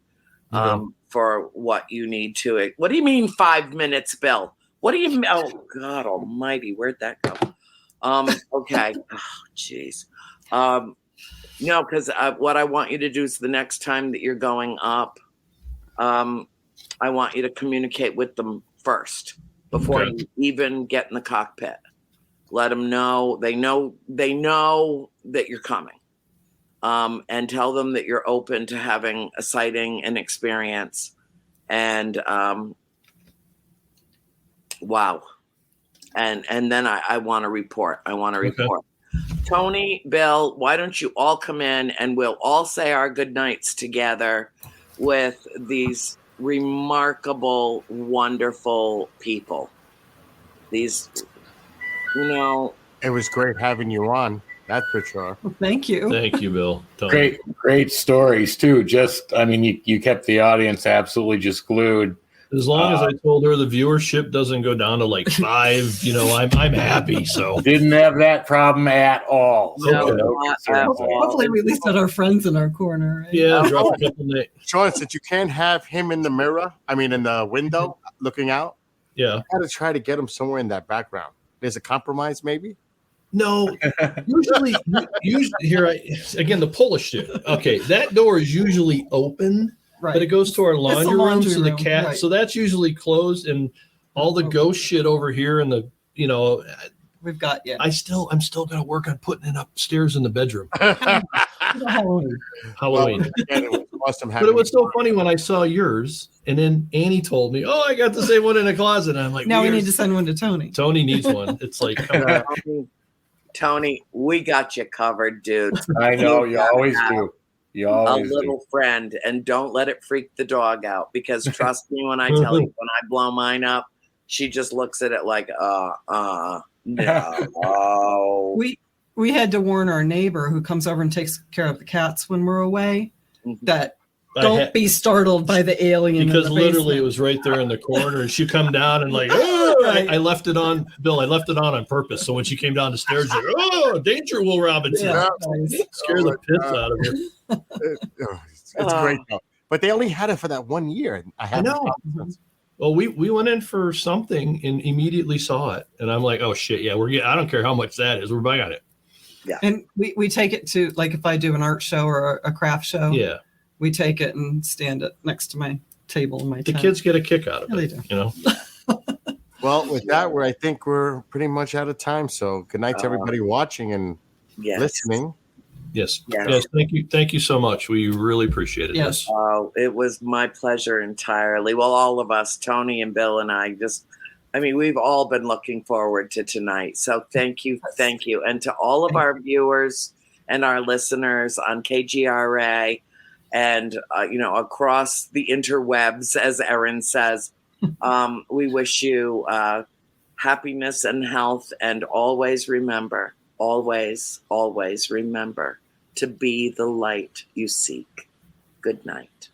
for what you need to. What do you mean 5 minutes, Bill? What do you mean? Oh, God almighty. Where'd that go? Okay. Oh, jeez. No, because what I want you to do is the next time that you're going up, I want you to communicate with them first before you even get in the cockpit. Let them know they know that you're coming, and tell them that you're open to having a sighting and experience. And wow. And then I want to report. Tony, Bill, why don't you all come in and we'll all say our good nights together with these remarkable, wonderful people. These, It was great having you on. That's for sure. Well, thank you. Thank you, Bill. Tony. Great stories too. Just, I mean, you kept the audience absolutely just glued. As long as I told her the viewership doesn't go down to like 5, I'm happy. So Didn't have that problem at all. No, Okay. not at all. Hopefully, we at least had our friends in our corner. Right? yeah, drop a couple names. Sean, since you can't have him in the mirror, in the window looking out, Yeah. I got to try to get him somewhere in that background. There's a compromise, maybe? No, usually here again the Polish shit. Okay, that door is usually open, Right. but it goes to our laundry room, so the cat. right. So that's usually closed, and all the ghost shit over here, and We've got I'm still gonna work on putting it upstairs in the bedroom. Halloween. Halloween. It was awesome But it was so funny when I saw yours, and then Annie told me, "Oh, I got the same one in the closet." And I'm like, Now we need to send one to Tony. Tony needs one. It's like, Tony, we got you covered, dude. I know you always do. You always A little friend, and don't let it freak the dog out, because trust me when I tell you, when I blow mine up, she just looks at it like, no. We had to warn our neighbor who comes over and takes care of the cats when we're away that don't be startled by the alien. Because in the literally basement. it was right there in the corner, and she come down and like, I left it on, Bill. I left it on purpose. So when she came down the stairs, like, oh, danger, Will Robinson. Yeah, Scare the piss out of her. It's great though. But they only had it for that 1 year. I know. Well, we went in for something and immediately saw it, and I'm like, oh shit, yeah, I don't care how much that is, we're buying it. Yeah. And we take it to, like, if I do an art show or a craft show, Yeah. we take it and stand it next to my table in my The tent. kids get a kick out of Yeah, it. they do. You know. Well, with that, I think we're pretty much out of time. So good night to everybody watching and listening. Yes. Yes. Yes. Thank you so much. We really appreciate it. Yes. Oh, it was my pleasure entirely. Well, all of us, Tony and Bill and I, we've all been looking forward to tonight. So thank you. And to all of our viewers and our listeners on KGRA and, across the interwebs, as Erin says, we wish you happiness and health, and always remember to be the light you seek. Good night.